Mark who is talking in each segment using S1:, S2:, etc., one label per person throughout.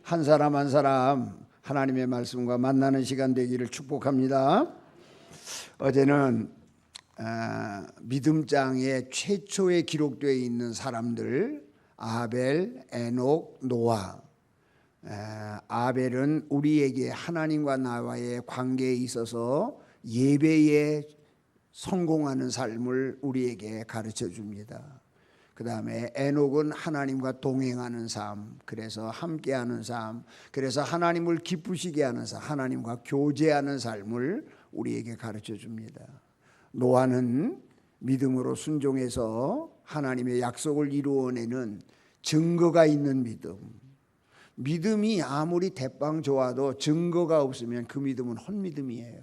S1: 한 사람 한 사람 하나님의 말씀과 만나는 시간 되기를 축복합니다. 어제는 믿음장에 최초에 기록되어 있는 사람들 아벨, 에녹, 노아. 아벨은 우리에게 하나님과 나와의 관계에 있어서 예배에 성공하는 삶을 우리에게 가르쳐 줍니다. 그 다음에 에녹은 하나님과 동행하는 삶, 그래서 함께하는 삶, 그래서 하나님을 기쁘시게 하는 삶, 하나님과 교제하는 삶을 우리에게 가르쳐 줍니다. 노아는 믿음으로 순종해서 하나님의 약속을 이루어내는 증거가 있는 믿음. 믿음이 아무리 대빵 좋아도 증거가 없으면 그 믿음은 헛믿음이에요.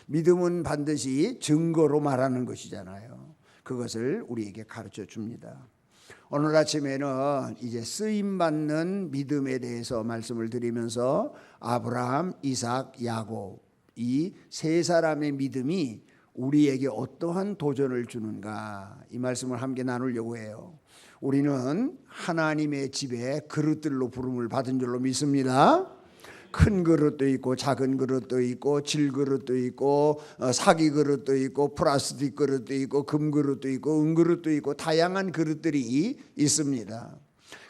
S1: 믿음은 반드시 증거로 말하는 것이잖아요. 그것을 우리에게 가르쳐 줍니다. 오늘 아침에는 이제 쓰임받는 믿음에 대해서 말씀을 드리면서 아브라함, 이삭, 야곱 이 세 사람의 믿음이 우리에게 어떠한 도전을 주는가 이 말씀을 함께 나누려고 해요. 우리는 하나님의 집에 그릇들로 부름을 받은 줄로 믿습니다. 큰 그릇도 있고 작은 그릇도 있고 질그릇도 있고 사기 그릇도 있고 플라스틱 그릇도 있고 금 그릇도 있고 은 그릇도 있고 다양한 그릇들이 있습니다.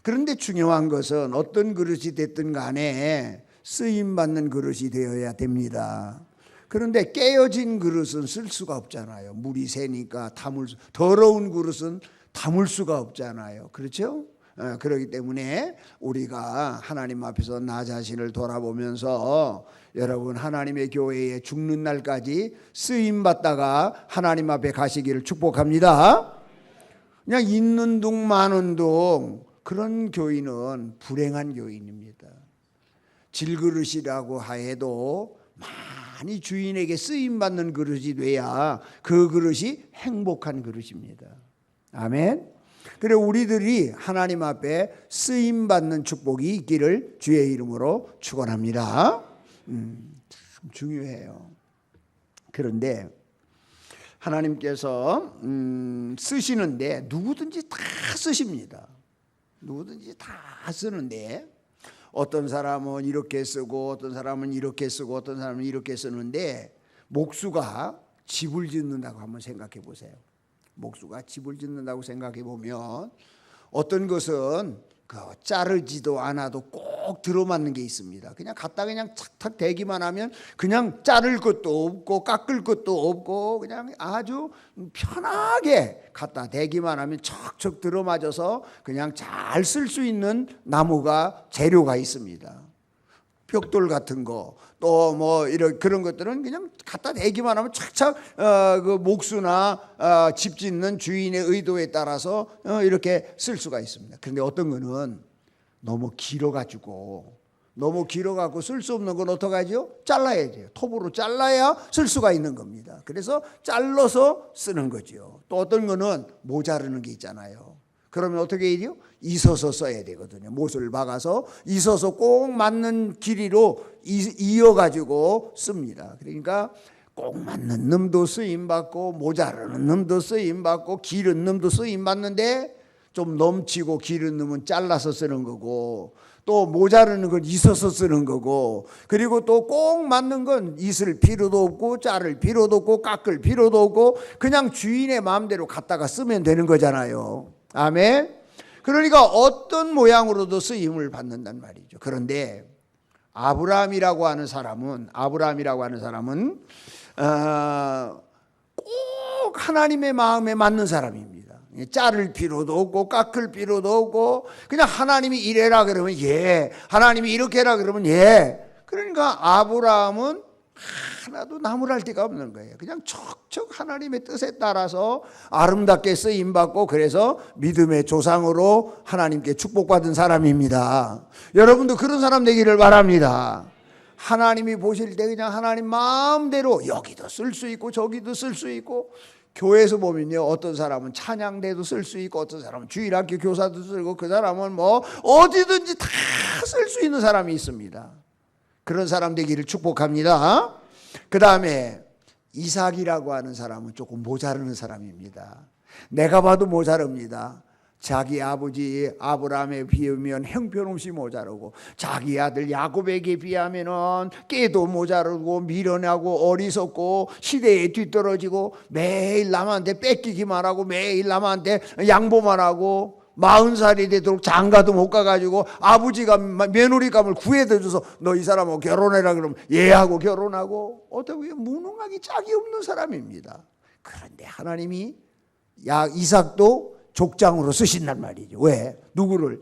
S1: 그런데 중요한 것은 어떤 그릇이 됐든 간에 쓰임받는 그릇이 되어야 됩니다. 그런데 깨어진 그릇은 쓸 수가 없잖아요. 물이 새니까 더러운 그릇은 담을 수가 없잖아요. 그렇죠? 그렇기 때문에 우리가 하나님 앞에서 나 자신을 돌아보면서 여러분 하나님의 교회에 죽는 날까지 쓰임받다가 하나님 앞에 가시기를 축복합니다. 그냥 있는 둥 마는 둥 그런 교인은 불행한 교인입니다. 질그릇이라고 해도 많이 주인에게 쓰임받는 그릇이 돼야 그 그릇이 행복한 그릇입니다. 아멘. 그래 우리들이 하나님 앞에 쓰임받는 축복이 있기를 주의 이름으로 축원합니다. 참 중요해요. 그런데 하나님께서 쓰시는데 누구든지 다 쓰십니다. 누구든지 다 쓰는데 어떤 사람은 이렇게 쓰고 어떤 사람은 이렇게 쓰고 어떤 사람은 이렇게 쓰는데 목수가 집을 짓는다고 한번 생각해 보세요. 목수가 집을 짓는다고 생각해 보면 어떤 것은 자르지도 않아도 꼭 들어맞는 게 있습니다. 그냥 갖다 그냥 착착 대기만 하면 그냥 자를 것도 없고 깎을 것도 없고 그냥 아주 편하게 갖다 대기만 하면 척척 들어맞아서 그냥 잘 쓸 수 있는 나무가 재료가 있습니다. 벽돌 같은 거 또 뭐 이런 그런 것들은 그냥 갖다 대기만 하면 착착 그 목수나 집 짓는 주인의 의도에 따라서 이렇게 쓸 수가 있습니다. 그런데 어떤 거는 너무 길어가지고 쓸 수 없는 건 어떡하죠? 잘라야 돼요. 톱으로 잘라야 쓸 수가 있는 겁니다. 그래서 잘라서 쓰는 거죠. 또 어떤 거는 모자르는 게 있잖아요. 그러면 어떻게 해야 돼요? 이서서 써야 되거든요. 못을 박아서 이서서 꼭 맞는 길이로 이어가지고 씁니다. 그러니까 꼭 맞는 놈도 쓰임받고 모자르는 놈도 쓰임받고 기른 놈도 쓰임받는데 좀 넘치고 기른 놈은 잘라서 쓰는 거고 또 모자르는 건 이서서 쓰는 거고 그리고 또 꼭 맞는 건 이슬 필요도 없고 자를 필요도 없고 깎을 필요도 없고 그냥 주인의 마음대로 갖다가 쓰면 되는 거잖아요. 아멘. 그러니까 어떤 모양으로도 쓰임을 받는단 말이죠. 그런데 아브라함이라고 하는 사람은 꼭 하나님의 마음에 맞는 사람입니다. 자를 필요도 없고 깎을 필요도 없고 그냥 하나님이 이래라 그러면 예, 하나님이 이렇게 해라 그러면 예. 그러니까 아브라함은 하나도 나무랄 데가 없는 거예요. 그냥 척척 하나님의 뜻에 따라서 아름답게 쓰임받고 그래서 믿음의 조상으로 하나님께 축복받은 사람입니다. 여러분도 그런 사람 되기를 바랍니다. 하나님이 보실 때 그냥 하나님 마음대로 여기도 쓸 수 있고 저기도 쓸 수 있고 교회에서 보면요 어떤 사람은 찬양대도 쓸 수 있고 어떤 사람은 주일학교 교사도 쓰고 그 사람은 뭐 어디든지 다 쓸 수 있는 사람이 있습니다. 그런 사람 되기를 축복합니다. 그 다음에 이삭이라고 하는 사람은 조금 모자르는 사람입니다. 내가 봐도 모자릅니다. 자기 아버지 아브라함에 비하면 형편없이 모자르고 자기 아들 야곱에게 비하면은 깨도 모자르고 미련하고 어리석고 시대에 뒤떨어지고 매일 남한테 뺏기기만 하고 매일 남한테 양보만 하고 40살이 되도록 장가도 못 가가지고 아버지가 며느리감을 구해줘서 너 이 사람하고 결혼해라 그러면 얘하고 결혼하고 어떻게 보면 무능하기 짝이 없는 사람입니다. 그런데 하나님이 이삭도 족장으로 쓰신단 말이죠. 왜? 누구를?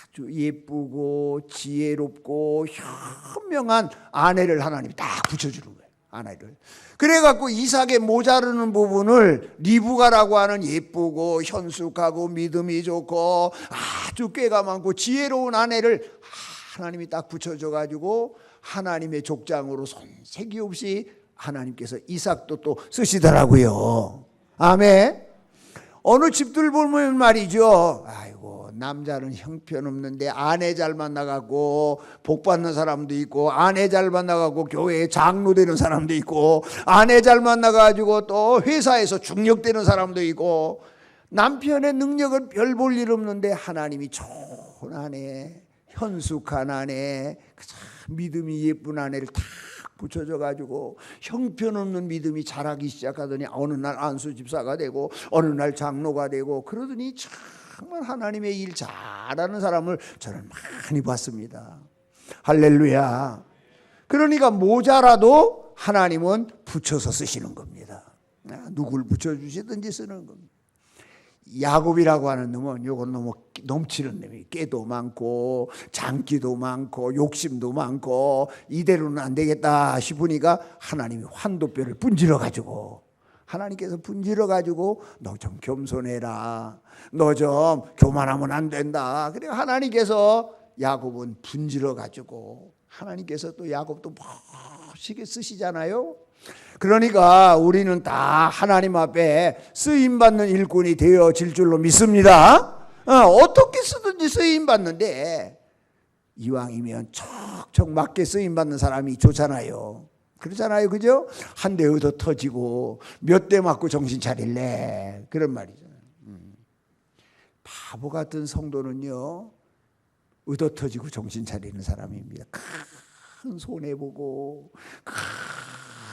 S1: 아주 예쁘고 지혜롭고 현명한 아내를 하나님이 딱 붙여주는 거예요. 아내를. 그래갖고 이삭의 모자르는 부분을 리브가라고 하는 예쁘고 현숙하고 믿음이 좋고 아주 꾀가 많고 지혜로운 아내를 하나님이 딱 붙여줘가지고 하나님의 족장으로 손색이 없이 하나님께서 이삭도 또 쓰시더라고요. 아멘. 어느 집들 보면 말이죠. 아이고 남자는 형편없는데 아내 잘 만나갖고 복 받는 사람도 있고 아내 잘 만나갖고 교회에 장로 되는 사람도 있고 아내 잘 만나가지고 또 회사에서 중력되는 사람도 있고 남편의 능력은 별 볼 일 없는데 하나님이 좋은 아내 현숙한 아내 믿음이 예쁜 아내를 다 붙여줘가지고 형편없는 믿음이 자라기 시작하더니 어느 날 안수 집사가 되고 어느 날 장로가 되고 그러더니 정말 하나님의 일 잘하는 사람을 저는 많이 봤습니다. 할렐루야. 그러니까 모자라도 하나님은 붙여서 쓰시는 겁니다. 누굴 붙여주시든지 쓰는 겁니다. 야곱이라고 하는 놈은 요건 너무 넘치는 놈이 깨도 많고 장기도 많고 욕심도 많고 이대로는 안 되겠다 싶으니까 하나님이 환도뼈를 분질러 가지고 하나님께서 분질러 가지고 너 좀 겸손해라, 너 좀 교만하면 안 된다. 그래 하나님께서 야곱은 분질러 가지고 하나님께서 또 야곱도 멋지게 쓰시잖아요. 그러니까 우리는 다 하나님 앞에 쓰임받는 일꾼이 되어질 줄로 믿습니다. 어떻게 쓰든지 쓰임받는데 이왕이면 척척 맞게 쓰임받는 사람이 좋잖아요. 그렇잖아요. 그죠? 한 대 얻어 터지고 몇 대 맞고 정신 차릴래 그런 말이죠. 바보 같은 성도는요 얻어 터지고 정신 차리는 사람입니다. 큰 손해보고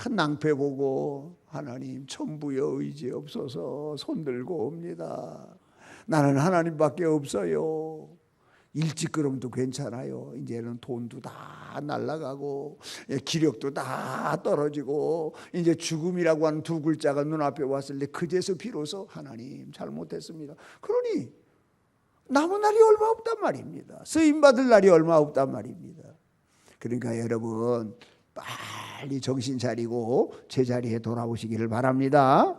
S1: 큰 낭패 보고 하나님 천부여 의지 없어서 손들고 옵니다. 나는 하나님밖에 없어요. 일찍걸음도 괜찮아요. 이제는 돈도 다 날아가고 기력도 다 떨어지고 이제 죽음이라고 하는 두 글자가 눈앞에 왔을 때 그제서 비로소 하나님 잘못했습니다. 그러니 남은 날이 얼마 없단 말입니다. 쓰임받을 날이 얼마 없단 말입니다. 그러니까 여러분 빨리 정신 차리고 제자리에 돌아오시기를 바랍니다.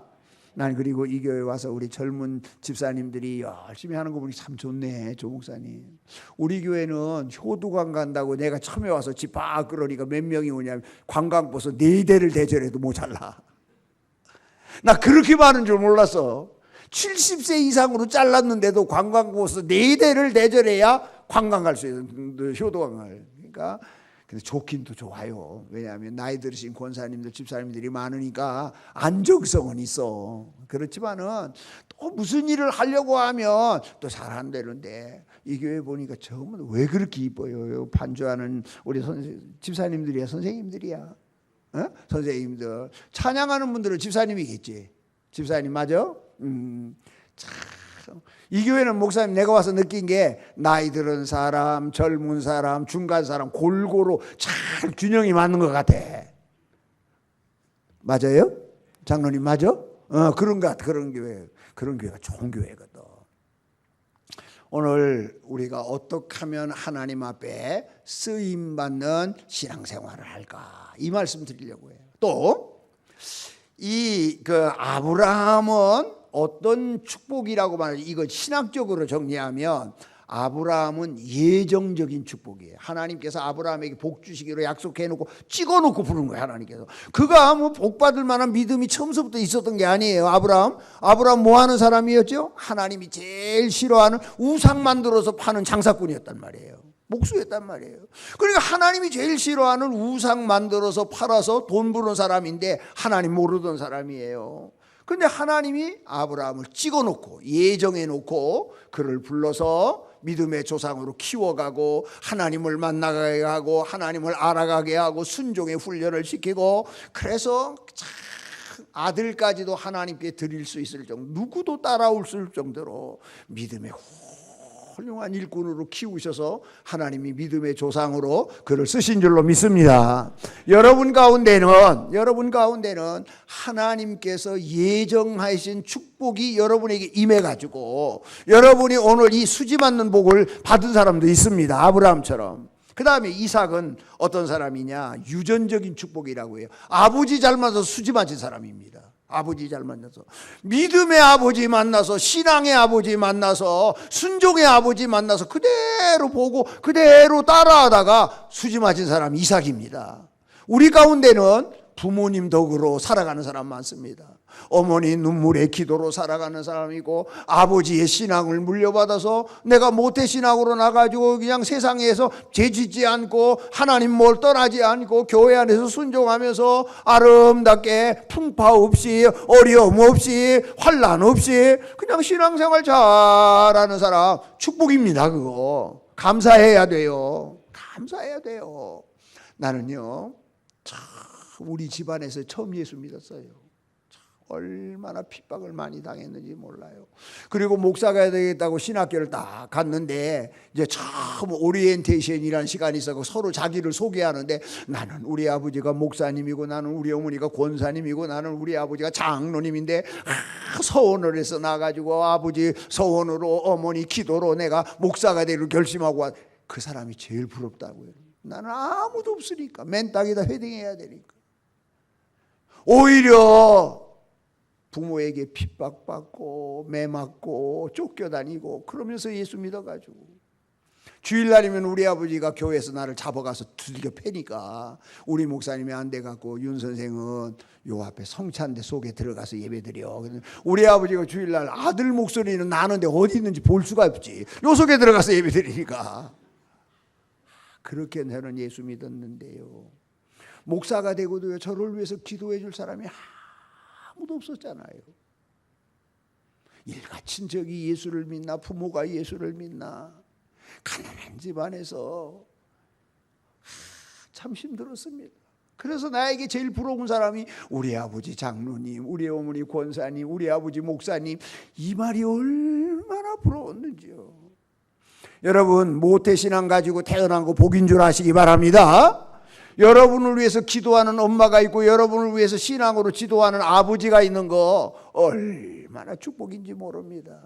S1: 난 그리고 이 교회 와서 우리 젊은 집사님들이 열심히 하는 거 보니 참 좋네. 조 목사님 우리 교회는 효두관 간다고 내가 처음에 와서 집 막 그러니까 몇 명이 오냐면 관광버스 4대를 대절해도 모자라. 나 그렇게 많은 줄 몰랐어. 70세 이상으로 잘랐는데도 관광버스 4대를 대절해야 관광 갈 수 있는 효도관을. 그러니까 근데 좋긴 또 좋아요. 왜냐하면 나이 들으신 권사님들 집사님들이 많으니까 안정성은 있어. 그렇지만은 또 무슨 일을 하려고 하면 또 잘 안 되는데 이 교회 보니까 처음은 왜 그렇게 이뻐요. 반주하는 우리 집사님들이야 선생님들이야. 선생님들 찬양하는 분들은 집사님이겠지. 집사님 맞아? 참. 이 교회는 목사님 내가 와서 느낀 게 나이 들은 사람, 젊은 사람, 중간 사람 골고루 잘 균형이 맞는 것 같아. 맞아요? 장로님 맞아? 그런 것 같아. 그런 교회가 좋은 교회거든. 오늘 우리가 어떻게 하면 하나님 앞에 쓰임받는 신앙생활을 할까 이 말씀 드리려고 해요. 또 이 아브라함은 어떤 축복이라고 말하죠? 이거 신학적으로 정리하면 아브라함은 예정적인 축복이에요. 하나님께서 아브라함에게 복 주시기로 약속해놓고 찍어놓고 부른 거예요. 하나님께서 그가 뭐 복 받을 만한 믿음이 처음부터 있었던 게 아니에요. 아브라함 뭐 하는 사람이었죠? 하나님이 제일 싫어하는 우상 만들어서 파는 장사꾼이었단 말이에요. 목수였단 말이에요. 그러니까 하나님이 제일 싫어하는 우상 만들어서 팔아서 돈 버는 사람인데 하나님 모르던 사람이에요. 근데 하나님이 아브라함을 찍어놓고 예정해놓고 그를 불러서 믿음의 조상으로 키워가고 하나님을 만나게 하고 하나님을 알아가게 하고 순종의 훈련을 시키고, 그래서 아들까지도 하나님께 드릴 수 있을 정도, 누구도 따라올 수 있을 정도로 믿음의 훌륭한 일꾼으로 키우셔서 하나님이 믿음의 조상으로 그를 쓰신 줄로 믿습니다. 여러분 가운데는 하나님께서 예정하신 축복이 여러분에게 임해가지고 여러분이 오늘 이 수지 맞는 복을 받은 사람도 있습니다. 아브라함처럼. 그 다음에 이삭은 어떤 사람이냐? 유전적인 축복이라고 해요. 아버지 잘 만나서 수지 맞은 사람입니다. 아버지 잘 만나서, 믿음의 아버지 만나서, 신앙의 아버지 만나서, 순종의 아버지 만나서 그대로 보고 그대로 따라하다가 수지 맞은 사람이 이삭입니다. 우리 가운데는 부모님 덕으로 살아가는 사람 많습니다. 어머니 눈물의 기도로 살아가는 사람이고, 아버지의 신앙을 물려받아서 내가 모태신앙으로 나가지고 그냥 세상에서 죄짓지 않고 하나님 뭘 떠나지 않고 교회 안에서 순종하면서 아름답게 풍파 없이 어려움 없이 환난 없이 그냥 신앙생활 잘하는 사람, 축복입니다. 그거 감사해야 돼요. 감사해야 돼요. 나는요, 참 우리 집안에서 처음 예수 믿었어요. 얼마나 핍박을 많이 당했는지 몰라요. 그리고 목사가 되겠다고 신학교를 딱 갔는데 이제 처음 오리엔테이션이라는 시간이 있었고 서로 자기를 소개하는데, 나는 우리 아버지가 목사님이고 나는 우리 어머니가 권사님이고 나는 우리 아버지가 장로님인데 서원을 해서 나가지고 아버지 서원으로 어머니 기도로 내가 목사가 되기로 결심하고 그 사람이 제일 부럽다고요. 나는 아무도 없으니까 맨 땅에다 회딩해야 되니까. 오히려 부모에게 핍박받고 매맞고 쫓겨다니고 그러면서 예수 믿어가지고, 주일날이면 우리 아버지가 교회에서 나를 잡아가서 두들겨 패니까 우리 목사님이 안 돼갖고 윤 선생은 요 앞에 성찬대 속에 들어가서 예배드려. 우리 아버지가 주일날 아들 목소리는 나는데 어디 있는지 볼 수가 없지, 요 속에 들어가서 예배드리니까. 그렇게 저는 예수 믿었는데요, 목사가 되고도요 저를 위해서 기도해 줄 사람이 아무도 없었잖아요. 일가 친척이 예수를 믿나 부모가 예수를 믿나, 가난한 집안에서 참 힘들었습니다. 그래서 나에게 제일 부러운 사람이 우리 아버지 장로님, 우리 어머니 권사님, 우리 아버지 목사님, 이 말이 얼마나 부러웠는지요. 여러분 모태신앙 가지고 태어난 거 복인 줄 아시기 바랍니다. 여러분을 위해서 기도하는 엄마가 있고 여러분을 위해서 신앙으로 지도하는 아버지가 있는 거 얼마나 축복인지 모릅니다.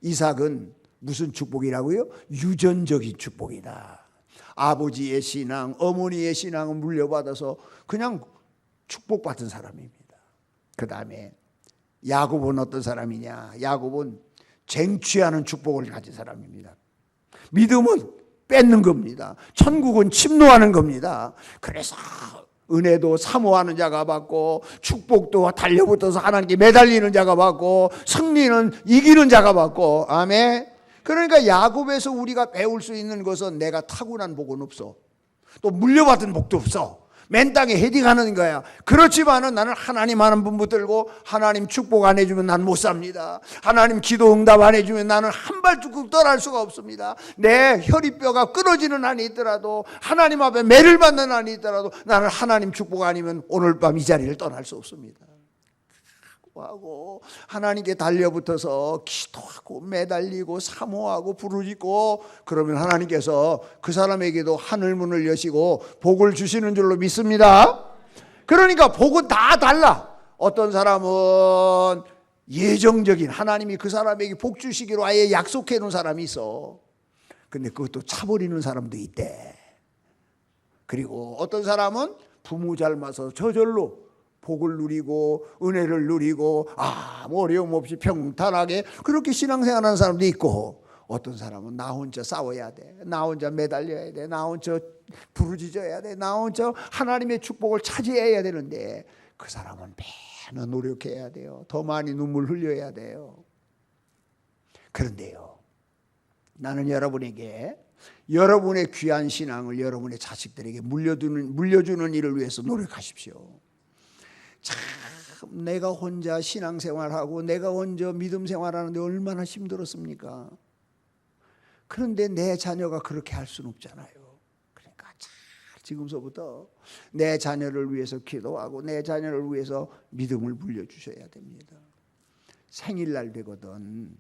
S1: 이삭은 무슨 축복이라고요? 유전적인 축복이다. 아버지의 신앙, 어머니의 신앙을 물려받아서 그냥 축복받은 사람입니다. 그 다음에 야곱은 어떤 사람이냐? 야곱은 쟁취하는 축복을 가진 사람입니다. 믿음은 뺏는 겁니다. 천국은 침노하는 겁니다. 그래서 은혜도 사모하는 자가 받고 축복도 달려붙어서 하나님께 매달리는 자가 받고 승리는 이기는 자가 받고. 아멘. 그러니까 야곱에서 우리가 배울 수 있는 것은 내가 타고난 복은 없어, 또 물려받은 복도 없어, 맨 땅에 헤딩하는 거야. 그렇지만은 나는 하나님 하는 분 붙들고 하나님 축복 안 해주면 난 못 삽니다. 하나님 기도 응답 안 해주면 나는 한 발자국 떠날 수가 없습니다. 내 혈이뼈가 끊어지는 한이 있더라도, 하나님 앞에 매를 받는 한이 있더라도 나는 하나님 축복 아니면 오늘 밤 이 자리를 떠날 수 없습니다. 하고 하나님께 달려붙어서 기도하고 매달리고 사모하고 부르짖고, 그러면 하나님께서 그 사람에게도 하늘 문을 여시고 복을 주시는 줄로 믿습니다. 그러니까 복은 다 달라. 어떤 사람은 예정적인, 하나님이 그 사람에게 복 주시기로 아예 약속해 놓은 사람이 있어. 근데 그것도 차버리는 사람도 있대. 그리고 어떤 사람은 부모 닮아서 저절로 복을 누리고 은혜를 누리고 아무 어려움 없이 평탄하게 그렇게 신앙생활하는 사람도 있고, 어떤 사람은 나 혼자 싸워야 돼, 나 혼자 매달려야 돼, 나 혼자 부르짖어야 돼, 나 혼자 하나님의 축복을 차지해야 되는데, 그 사람은 매너 노력해야 돼요. 더 많이 눈물 흘려야 돼요. 그런데요, 나는 여러분에게 여러분의 귀한 신앙을 여러분의 자식들에게 물려주는 일을 위해서 노력하십시오. 참 내가 혼자 신앙생활하고 내가 혼자 믿음 생활하는데 얼마나 힘들었습니까? 그런데 내 자녀가 그렇게 할 수는 없잖아요. 그러니까 지금서부터 내 자녀를 위해서 기도하고 내 자녀를 위해서 믿음을 물려주셔야 됩니다. 생일날 되거든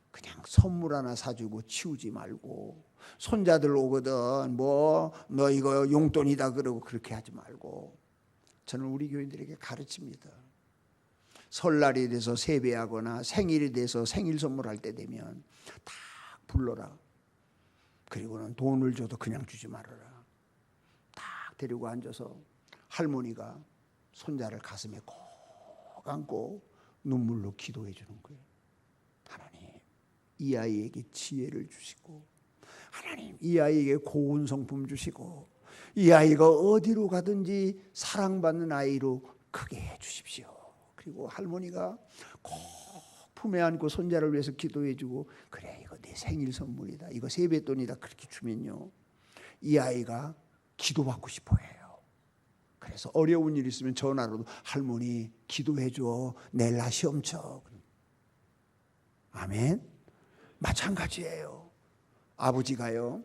S1: 그냥 선물 하나 사주고 치우지 말고, 손자들 오거든 뭐 너 이거 용돈이다 그러고 그렇게 하지 말고, 저는 우리 교인들에게 가르칩니다. 설날이 돼서 세배하거나 생일이 돼서 생일 선물할 때 되면 다 불러라. 그리고는 돈을 줘도 그냥 주지 말아라. 딱 데리고 앉아서 할머니가 손자를 가슴에 꼭 안고 눈물로 기도해 주는 거예요. 하나님, 이 아이에게 지혜를 주시고, 하나님 이 아이에게 고운 성품 주시고, 이 아이가 어디로 가든지 사랑받는 아이로 크게 해 주십시오. 그리고 할머니가 꼭 품에 안고 손자를 위해서 기도해 주고, 그래 이거 내 생일 선물이다, 이거 세뱃돈이다 그렇게 주면요, 이 아이가 기도받고 싶어 해요. 그래서 어려운 일 있으면 전화로도 할머니 기도해 줘, 내일 나 시험 쳐. 아멘. 마찬가지예요. 아버지가요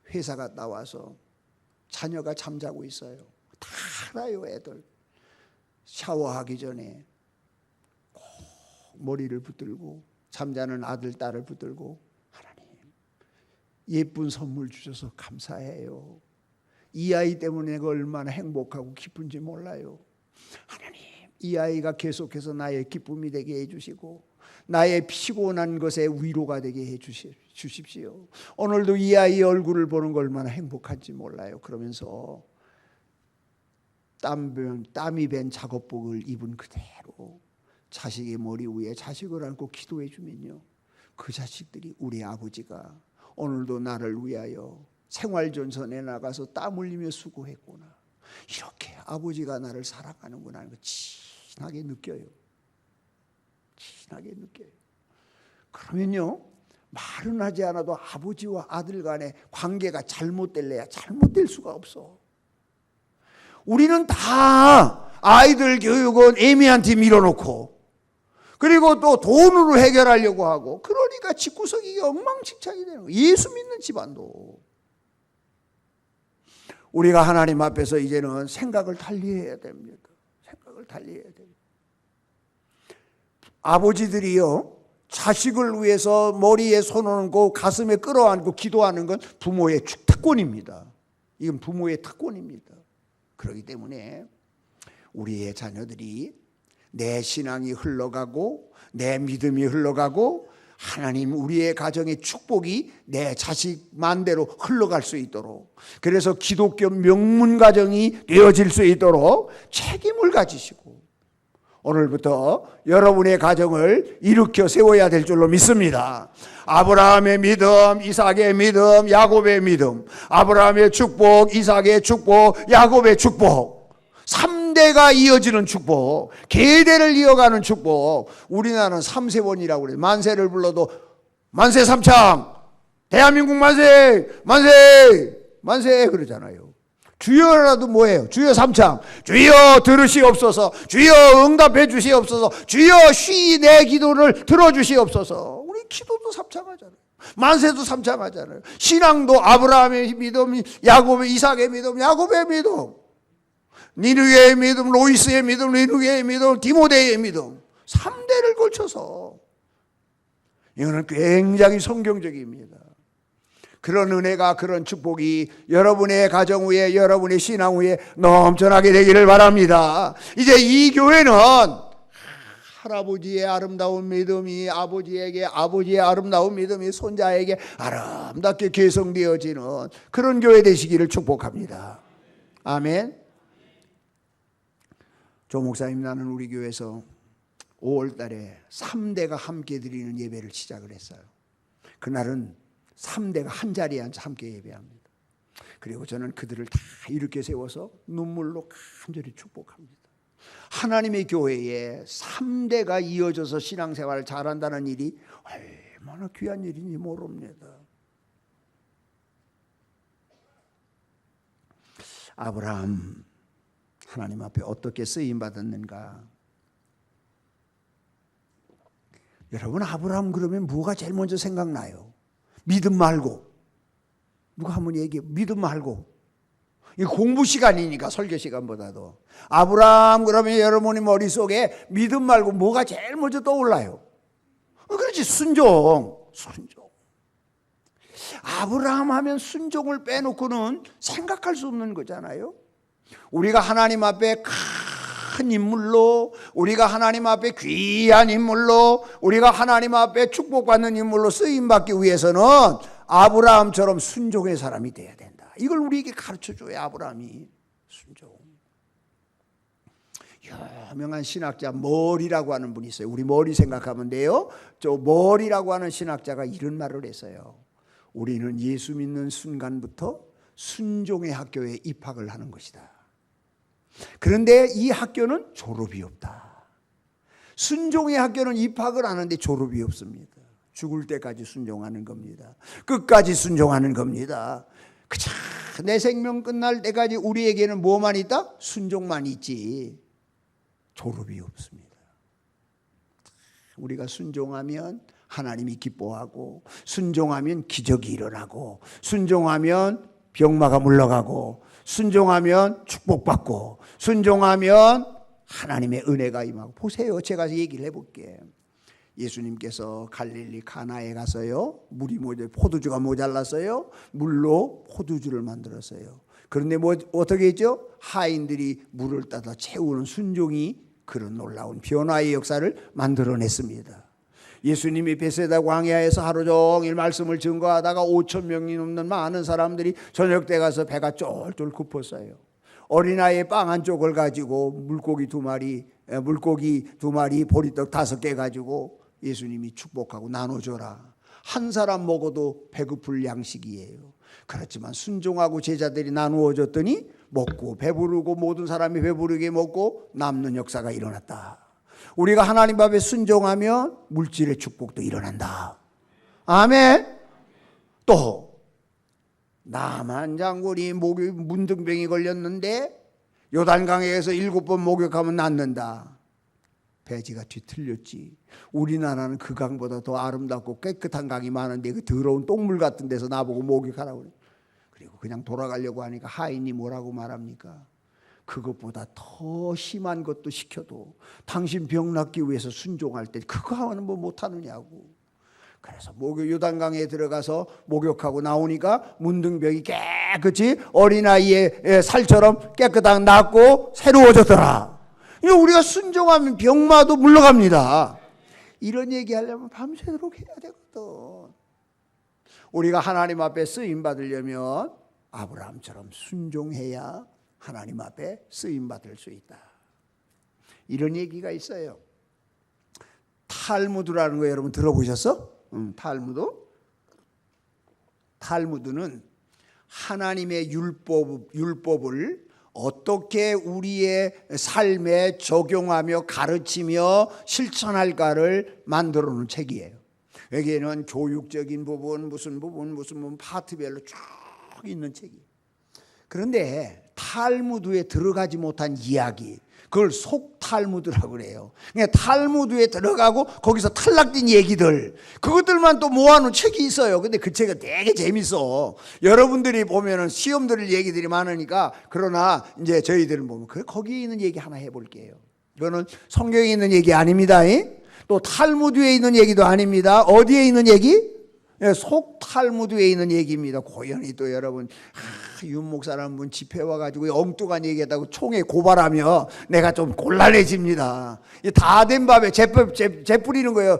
S1: 회사 갔다 와서 자녀가 잠자고 있어요. 다 알아요. 애들 샤워하기 전에 꼭 머리를 붙들고 잠자는 아들 딸을 붙들고, 하나님 예쁜 선물 주셔서 감사해요. 이 아이 때문에 내가 얼마나 행복하고 기쁜지 몰라요. 하나님 이 아이가 계속해서 나의 기쁨이 되게 해주시고 나의 피곤한 것에 위로가 되게 해주십시오. 오늘도 이 아이의 얼굴을 보는 거 얼마나 행복한지 몰라요. 그러면서 땀이 밴 작업복을 입은 그대로 자식의 머리 위에 자식을 안고 기도해 주면요, 그 자식들이 우리 아버지가 오늘도 나를 위하여 생활전선에 나가서 땀 흘리며 수고했구나, 이렇게 아버지가 나를 사랑하는구나 하는 거 진하게 느껴요. 진하게 느껴요. 그러면요, 말은 하지 않아도 아버지와 아들 간의 관계가 잘못될래야 잘못될 수가 없어. 우리는 다 아이들 교육은 애미한테 밀어놓고, 그리고 또 돈으로 해결하려고 하고, 그러니까 집구석이 엉망진창이 되는 거예요. 예수 믿는 집안도. 우리가 하나님 앞에서 이제는 생각을 달리해야 됩니다. 생각을 달리해야 됩니다. 아버지들이요 자식을 위해서 머리에 손 얹고 가슴에 끌어안고 기도하는 건 부모의 특권입니다. 이건 부모의 특권입니다. 그렇기 때문에 우리의 자녀들이 내 신앙이 흘러가고 내 믿음이 흘러가고 하나님 우리의 가정의 축복이 내 자식 만대로 흘러갈 수 있도록, 그래서 기독교 명문 가정이 되어질 수 있도록 책임을 가지시고 오늘부터 여러분의 가정을 일으켜 세워야 될 줄로 믿습니다. 아브라함의 믿음, 이삭의 믿음, 야곱의 믿음, 아브라함의 축복, 이삭의 축복, 야곱의 축복, 3대가 이어지는 축복, 계대를 이어가는 축복. 우리나라는 3세원이라고 그래요. 만세를 불러도 만세 삼창, 대한민국 만세, 만세, 만세 그러잖아요. 주여라도 뭐예요? 주여 삼창, 주여 들으시옵소서, 주여 응답해 주시옵소서, 주여 쉬 내 기도를 들어주시옵소서. 우리 기도도 삼창하잖아요. 만세도 삼창하잖아요. 신앙도 아브라함의 믿음, 야곱의, 이삭의 믿음, 야곱의 믿음, 니누의 믿음, 로이스의 믿음, 니누의 믿음, 디모데의 믿음, 3대를 걸쳐서. 이거는 굉장히 성경적입니다. 그런 은혜가, 그런 축복이 여러분의 가정 위에, 여러분의 신앙 위에 넘쳐나게 되기를 바랍니다. 이제 이 교회는 할아버지의 아름다운 믿음이 아버지에게, 아버지의 아름다운 믿음이 손자에게 아름답게 개성되어지는 그런 교회 되시기를 축복합니다. 아멘. 조 목사님, 나는 우리 교회에서 5월 달에 3대가 함께 드리는 예배를 시작을 했어요. 그날은 3대가 한 자리에 앉아 함께 예배합니다. 그리고 저는 그들을 다 이렇게 세워서 눈물로 간절히 축복합니다. 하나님의 교회에 3대가 이어져서 신앙생활을 잘한다는 일이 얼마나 귀한 일인지 모릅니다. 아브라함 하나님 앞에 어떻게 쓰임 받았는가? 여러분, 아브라함 그러면 뭐가 제일 먼저 생각나요? 믿음 말고. 누가 한번 얘기해. 믿음 말고. 이 공부 시간이니까, 설교 시간보다도. 아브라함 그러면 여러분의 머릿속에 믿음 말고 뭐가 제일 먼저 떠올라요? 그렇지, 순종. 아브라함 하면 순종을 빼놓고는 생각할 수 없는 거잖아요. 우리가 하나님 앞에 큰 인물로, 우리가 하나님 앞에 귀한 인물로, 우리가 하나님 앞에 축복받는 인물로 쓰임받기 위해서는 아브라함처럼 순종의 사람이 돼야 된다. 이걸 우리에게 가르쳐줘야 아브라함이 순종. 유명한 신학자 머리라고 하는 분이 있어요. 우리 머리 생각하면 돼요. 저 머리라고 하는 신학자가 이런 말을 했어요. 우리는 예수 믿는 순간부터 순종의 학교에 입학을 하는 것이다. 그런데 이 학교는 졸업이 없다. 순종의 학교는 입학을 하는데 졸업이 없습니다. 죽을 때까지 순종하는 겁니다. 끝까지 순종하는 겁니다. 그저 내 생명 끝날 때까지 우리에게는 뭐만 있다? 순종만 있지 졸업이 없습니다. 우리가 순종하면 하나님이 기뻐하고, 순종하면 기적이 일어나고, 순종하면 병마가 물러가고, 순종하면 축복받고, 순종하면 하나님의 은혜가 임하고. 보세요, 제가 얘기를 해볼게. 예수님께서 갈릴리 가나에 가서요, 포도주가 모자랐어요. 물로 포도주를 만들었어요. 그런데 어떻게 했죠? 하인들이 물을 따다 채우는 순종이 그런 놀라운 변화의 역사를 만들어냈습니다. 예수님이 베세다 광야에서 하루 종일 말씀을 증거하다가 5천 명이 넘는 많은 사람들이 저녁 때 가서 배가 쫄쫄 고팠어요. 어린아이의 빵 한 쪽을 가지고 물고기 두 마리, 보리떡 5개 가지고 예수님이 축복하고 나눠줘라. 한 사람 먹어도 배고플 양식이에요. 그렇지만 순종하고 제자들이 나누어 줬더니 먹고 배부르고 모든 사람이 배부르게 먹고 남는 역사가 일어났다. 우리가 하나님 앞에 순종하면 물질의 축복도 일어난다. 아멘. 또 나만 장군이 문둥병이 걸렸는데 요단강에서 7번 목욕하면 낫는다. 배지가 뒤틀렸지. 우리나라는 그 강보다 더 아름답고 깨끗한 강이 많은데 그 더러운 똥물 같은 데서 나보고 목욕하라고 그래. 그리고 그냥 돌아가려고 하니까 하인이 뭐라고 말합니까? 그것보다 더 심한 것도 시켜도 당신 병 낫기 위해서 순종할 때 그거 하면 뭐 못하느냐고. 그래서 요단강에 들어가서 목욕하고 나오니까 문둥병이 깨끗이 어린아이의 살처럼 깨끗하게 낫고 새로워졌더라. 우리가 순종하면 병마도 물러갑니다. 이런 얘기하려면 밤새도록 해야 되거든. 우리가 하나님 앞에 쓰임 받으려면 아브라함처럼 순종해야 하나님 앞에 쓰임 받을 수 있다. 이런 얘기가 있어요. 탈무드라는 거 여러분 들어보셨어? 탈무드는 하나님의 율법을 어떻게 우리의 삶에 적용하며 가르치며 실천할까를 만들어 놓은 책이에요. 여기에는 교육적인 부분, 무슨 부분 파트별로 쭉 있는 책이에요. 그런데 탈무드에 들어가지 못한 이야기, 그걸 속탈무드라고 그래요. 그러니까 탈무드에 들어가고 거기서 탈락된 얘기들, 그것들만 또 모아놓은 책이 있어요. 근데 그 책은 되게 재밌어. 여러분들이 보면은 시험 들을 얘기들이 많으니까. 그러나 이제 저희들은 보면 거기에 있는 얘기 하나 해볼게요. 이거는 성경에 있는 얘기 아닙니다. 또 탈무드에 있는 얘기도 아닙니다. 어디에 있는 얘기? 속탈무드에 있는 얘기입니다. 고연히 또 여러분 윤목사라는 분 집회 와가지고 엉뚱한 얘기했다고 총에 고발하며 내가 좀 곤란해집니다. 다 된 밥에 재 뿌리는 거예요.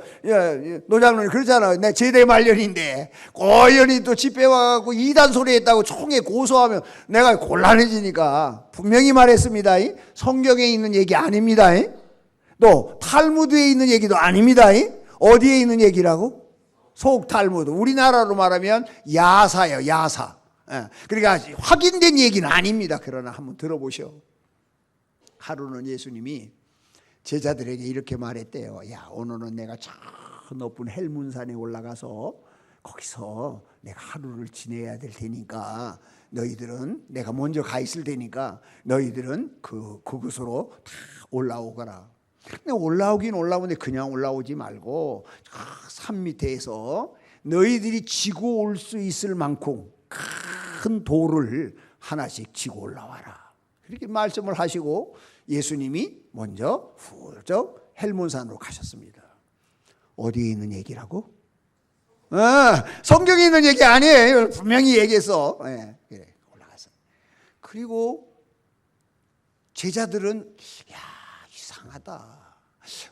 S1: 노장로님 그러잖아요. 내 제대 말년인데 고연히 또 집회 와가지고 이단 소리 했다고 총에 고소하면 내가 곤란해지니까 분명히 말했습니다. 성경에 있는 얘기 아닙니다. 또 탈무드에 있는 얘기도 아닙니다. 어디에 있는 얘기라고? 속탈무드. 우리나라로 말하면 야사예요. 야사. 그러니까 확인된 얘기는 아닙니다. 그러나 한번 들어보셔. 하루는 예수님이 제자들에게 이렇게 말했대요. 야, 오늘은 내가 저 높은 헬문산에 올라가서 거기서 내가 하루를 지내야 될 테니까 너희들은, 내가 먼저 가 있을 테니까 너희들은 그곳으로 다 올라오거라. 근데 올라오긴 올라오는데 그냥 올라오지 말고 산 밑에서 너희들이 지고 올 수 있을 만큼 큰 돌을 하나씩 지고 올라와라. 그렇게 말씀을 하시고 예수님이 먼저 훌쩍 헬몬산으로 가셨습니다. 어디에 있는 얘기라고? 성경에 있는 얘기 아니에요. 분명히 얘기했어. 네, 그래, 올라가서. 그리고 제자들은 야, 이상하다.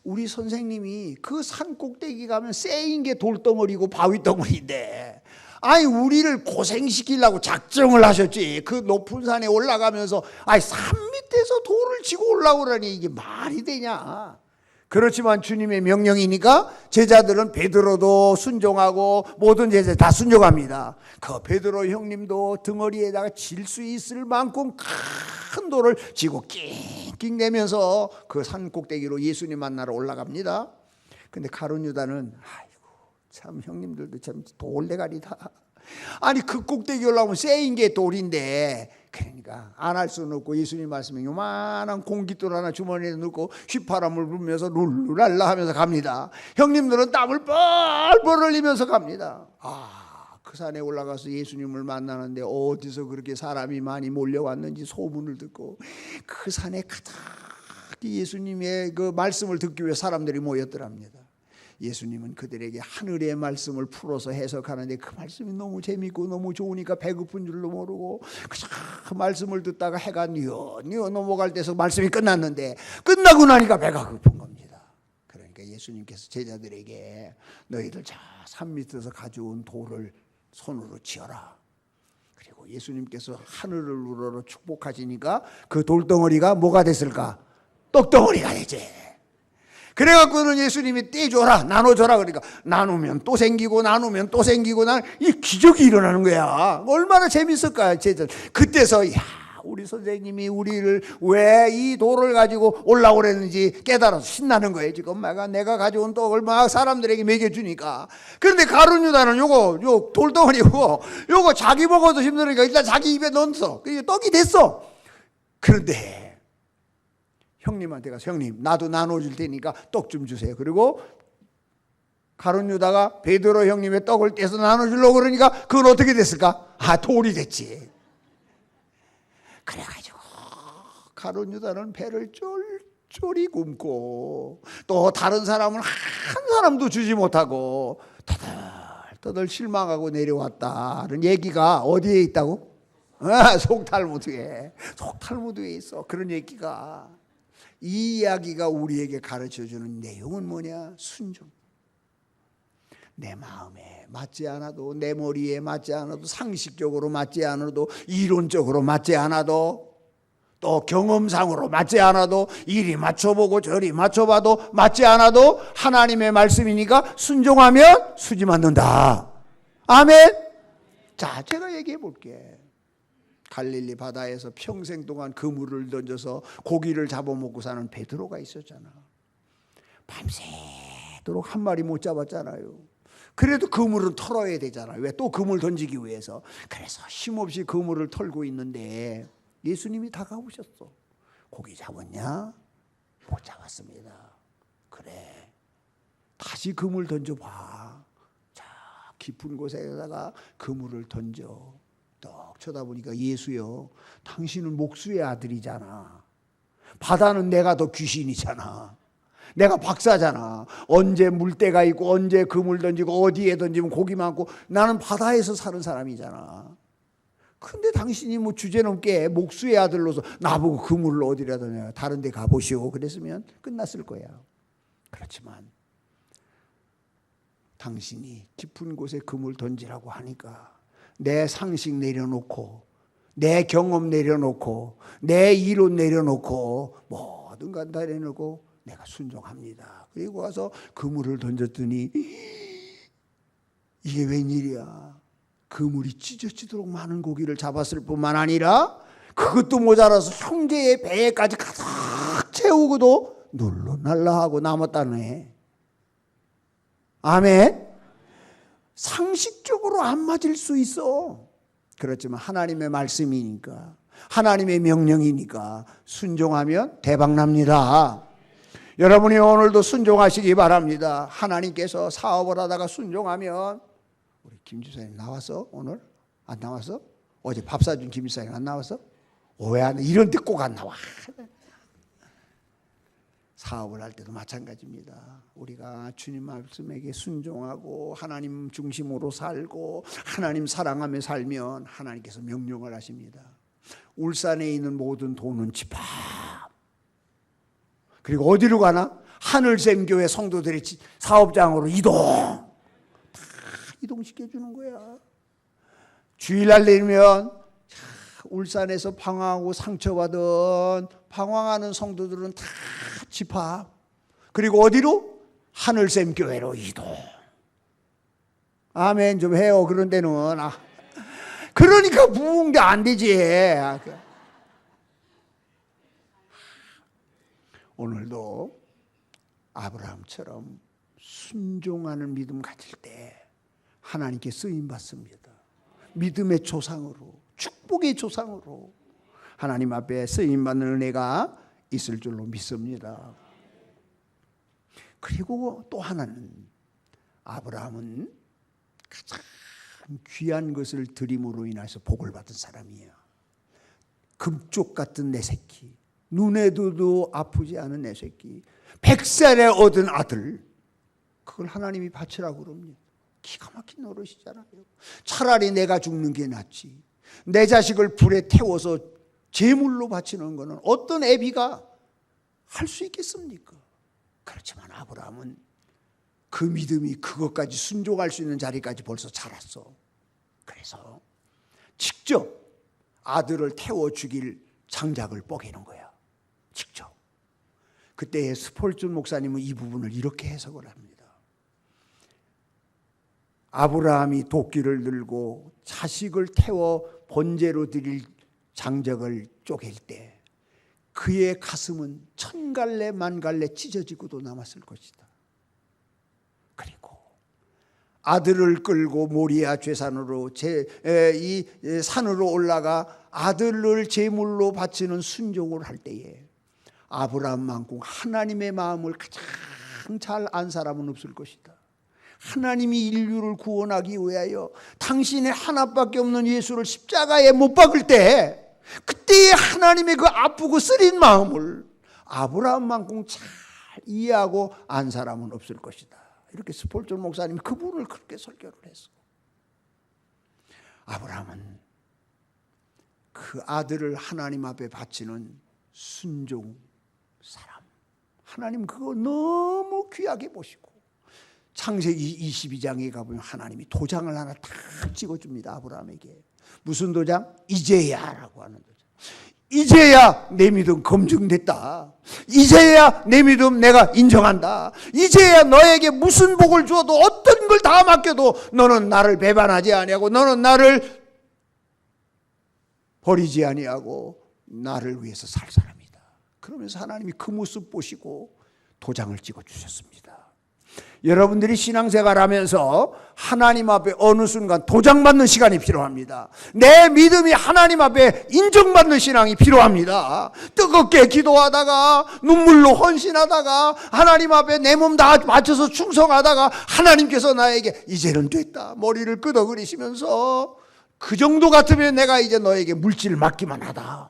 S1: 우리 선생님이 그 산 꼭대기 가면 쎄인 게 돌덩어리고 바위덩어리인데, 아니 우리를 고생시키려고 작정을 하셨지. 그 높은 산에 올라가면서 아니 산 밑에서 돌을 지고 올라오라니 이게 말이 되냐. 그렇지만 주님의 명령이니까 제자들은 베드로도 순종하고 모든 제자 다 순종합니다. 그 베드로 형님도 등어리에다가 질 수 있을 만큼 큰 돌을 지고 낑낑대면서 그 산 꼭대기로 예수님 만나러 올라갑니다. 근데 가룟 유다는 아이고 참 형님들도 참 돌대가리다. 아니 그 꼭대기 올라오면 쎄인 게 돌인데, 그러니까 안 할 수는 없고 예수님 말씀에 요만한 공깃돌 하나 주머니에 넣고 휘파람을 불면서 룰루랄라 하면서 갑니다. 형님들은 땀을 뻘뻘 흘리면서 갑니다. 그 산에 올라가서 예수님을 만나는데 어디서 그렇게 사람이 많이 몰려왔는지 소문을 듣고 그 산에 가득히 예수님의 그 말씀을 듣기 위해 사람들이 모였더랍니다. 예수님은 그들에게 하늘의 말씀을 풀어서 해석하는데 그 말씀이 너무 재밌고 너무 좋으니까 배고픈 줄도 모르고 그 말씀을 듣다가 해가 뉘어 넘어갈 때서 말씀이 끝났는데, 끝나고 나니까 배가 고픈 겁니다. 그러니까 예수님께서 제자들에게 너희들 저 산 밑에서 가져온 돌을 손으로 지어라. 그리고 예수님께서 하늘을 우러러 축복하시니까 그 돌덩어리가 뭐가 됐을까? 떡덩어리가 되지. 그래갖고는 예수님이 떼줘라, 나눠줘라. 그러니까 나누면 또 생기고 나누면 또 생기고, 이 기적이 일어나는 거야. 얼마나 재밌을까요, 제자. 그때서 야, 우리 선생님이 우리를 왜 이 돌을 가지고 올라오랬는지 깨달아서 신나는 거예요. 지금 내가 가져온 떡을 막 사람들에게 먹여주니까. 그런데 가룟 유다는 요 돌덩어리고 요거 자기 먹어도 힘드니까 일단 자기 입에 넣었어. 그게 떡이 됐어. 그런데 형님한테 가서 형님 나도 나눠줄 테니까 떡 좀 주세요. 그리고 가룟 유다가 베드로 형님의 떡을 떼서 나눠주려고 그러니까 그건 어떻게 됐을까? 돌이 됐지. 그래가지고 가룟 유다는 배를 쫄쫄이 굶고 또 다른 사람은 한 사람도 주지 못하고 떠들 실망하고 내려왔다는 얘기가 어디에 있다고? 속탈무드에 있어. 그런 얘기가. 이 이야기가 우리에게 가르쳐주는 내용은 뭐냐? 순종. 내 마음에 맞지 않아도, 내 머리에 맞지 않아도, 상식적으로 맞지 않아도, 이론적으로 맞지 않아도, 또 경험상으로 맞지 않아도, 이리 맞춰보고 저리 맞춰봐도 맞지 않아도 하나님의 말씀이니까 순종하면 수지 맞는다. 아멘. 자, 제가 얘기해 볼게. 갈릴리 바다에서 평생 동안 그물을 던져서 고기를 잡아먹고 사는 베드로가 있었잖아. 밤새도록 한 마리 못 잡았잖아요. 그래도 그물은 털어야 되잖아요. 왜? 또 그물 던지기 위해서. 그래서 힘없이 그물을 털고 있는데 예수님이 다가오셨어. 고기 잡았냐? 못 잡았습니다. 그래, 다시 그물 던져봐. 자, 깊은 곳에다가 그물을 던져. 떡 쳐다보니까 예수여, 당신은 목수의 아들이잖아. 바다는 내가 더 귀신이잖아. 내가 박사잖아. 언제 물때가 있고 언제 그물 던지고 어디에 던지면 고기 많고, 나는 바다에서 사는 사람이잖아. 근데 당신이 뭐 주제넘게 목수의 아들로서 나보고 그물을 어디라 던져, 다른 데 가보시오 그랬으면 끝났을 거야. 그렇지만 당신이 깊은 곳에 그물 던지라고 하니까 내 상식 내려놓고, 내 경험 내려놓고, 내 이론 내려놓고, 모든 것 다 내려놓고 내가 순종합니다. 그리고 와서 그물을 던졌더니 이게 웬일이야. 그물이 찢어지도록 많은 고기를 잡았을 뿐만 아니라 그것도 모자라서 형제의 배에까지 가득 채우고도 눌러날라하고 남았다네. 아멘. 상식적으로 안 맞을 수 있어. 그렇지만 하나님의 말씀이니까, 하나님의 명령이니까 순종하면 대박 납니다. 여러분이 오늘도 순종하시기 바랍니다. 하나님께서 사업을 하다가 순종하면, 우리 김 지사님 나왔어? 오늘? 안 나왔어? 어제 밥 사준 김 지사님 안 나왔어? 왜 안, 이런 데 꼭 안 나와. 사업을 할 때도 마찬가지입니다. 우리가 주님 말씀에게 순종하고 하나님 중심으로 살고 하나님 사랑하며 살면 하나님께서 명령을 하십니다. 울산에 있는 모든 돈은 집합. 그리고 어디로 가나? 하늘샘교회 성도들이 사업장으로 이동. 다 이동시켜주는 거야. 주일날 내리면 울산에서 방황하고 상처받은 방황하는 성도들은 다 집합. 그리고 어디로? 하늘샘교회로 이동. 아멘 좀 해요. 그런 데는. 그러니까 부흥대 안 되지. 오늘도 아브라함처럼 순종하는 믿음 가질 때 하나님께 쓰임 받습니다. 믿음의 조상으로, 축복의 조상으로 하나님 앞에 쓰임 받는 은혜가 있을 줄로 믿습니다. 그리고 또 하나는, 아브라함은 가장 귀한 것을 드림으로 인해서 복을 받은 사람이에요. 금쪽 같은 내 새끼, 눈에 둬도 아프지 않은 내 새끼, 100살에 얻은 아들, 그걸 하나님이 바치라고 그럽니다. 기가 막힌 노릇이잖아요. 차라리 내가 죽는 게 낫지. 내 자식을 불에 태워서 제물로 바치는 것은 어떤 애비가 할 수 있겠습니까? 그렇지만 아브라함은 그 믿음이 그것까지 순종할 수 있는 자리까지 벌써 자랐어. 그래서 직접 아들을 태워 죽일 장작을 뽀개는 거야. 직접. 그때 스폴준 목사님은 이 부분을 이렇게 해석을 합니다. 아브라함이 도끼를 들고 자식을 태워 번제로 드릴 장작을 쪼갤 때 그의 가슴은 천갈래 만갈래 찢어지고도 남았을 것이다. 그리고 아들을 끌고 모리아 제산으로 이 산으로 올라가 아들을 제물로 바치는 순종을 할 때에 아브라함만큼 하나님의 마음을 가장 잘 안 사람은 없을 것이다. 하나님이 인류를 구원하기 위하여 당신의 하나밖에 없는 예수를 십자가에 못 박을 때 그때의 하나님의 그 아프고 쓰린 마음을 아브라함만큼 잘 이해하고 안 사람은 없을 것이다. 이렇게 스폴전 목사님이 그분을 그렇게 설교를 했어. 아브라함은 그 아들을 하나님 앞에 바치는 순종 사람. 하나님 그거 너무 귀하게 보시고 창세기 22장에 가보면 하나님이 도장을 하나 딱 찍어줍니다. 아브라함에게. 무슨 도장? 이제야라고 하는 도장. 이제야 내 믿음 검증됐다. 이제야 내 믿음 내가 인정한다. 이제야 너에게 무슨 복을 주어도 어떤 걸 다 맡겨도 너는 나를 배반하지 아니하고 너는 나를 버리지 아니하고 나를 위해서 살 사람이다. 그러면서 하나님이 그 모습 보시고 도장을 찍어주셨습니다. 여러분들이 신앙생활하면서 하나님 앞에 어느 순간 도장받는 시간이 필요합니다. 내 믿음이 하나님 앞에 인정받는 신앙이 필요합니다. 뜨겁게 기도하다가 눈물로 헌신하다가 하나님 앞에 내 몸 다 맞춰서 충성하다가 하나님께서 나에게 이제는 됐다 머리를 끄덕거리시면서 그 정도 같으면 내가 이제 너에게 물질을 맡기만 하다.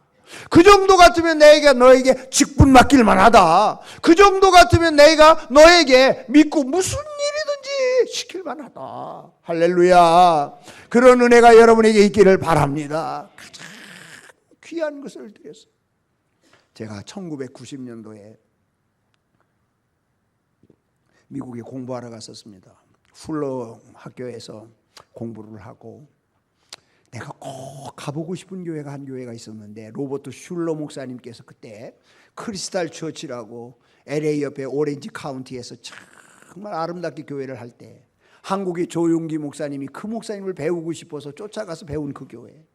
S1: 그 정도 같으면 내가 너에게 직분 맡길만 하다. 그 정도 같으면 내가 너에게 믿고 무슨 일이든지 시킬만 하다. 할렐루야. 그런 은혜가 여러분에게 있기를 바랍니다. 가장 귀한 것을 드렸어요. 제가 1990년도에 미국에 공부하러 갔었습니다. 풀러 학교에서 공부를 하고 내가 꼭 가보고 싶은 교회가 한 교회가 있었는데 로버트 슐러 목사님께서 그때 크리스탈 처치라고 LA 옆에 오렌지 카운티에서 정말 아름답게 교회를 할 때 한국의 조용기 목사님이 그 목사님을 배우고 싶어서 쫓아가서 배운 그 교회.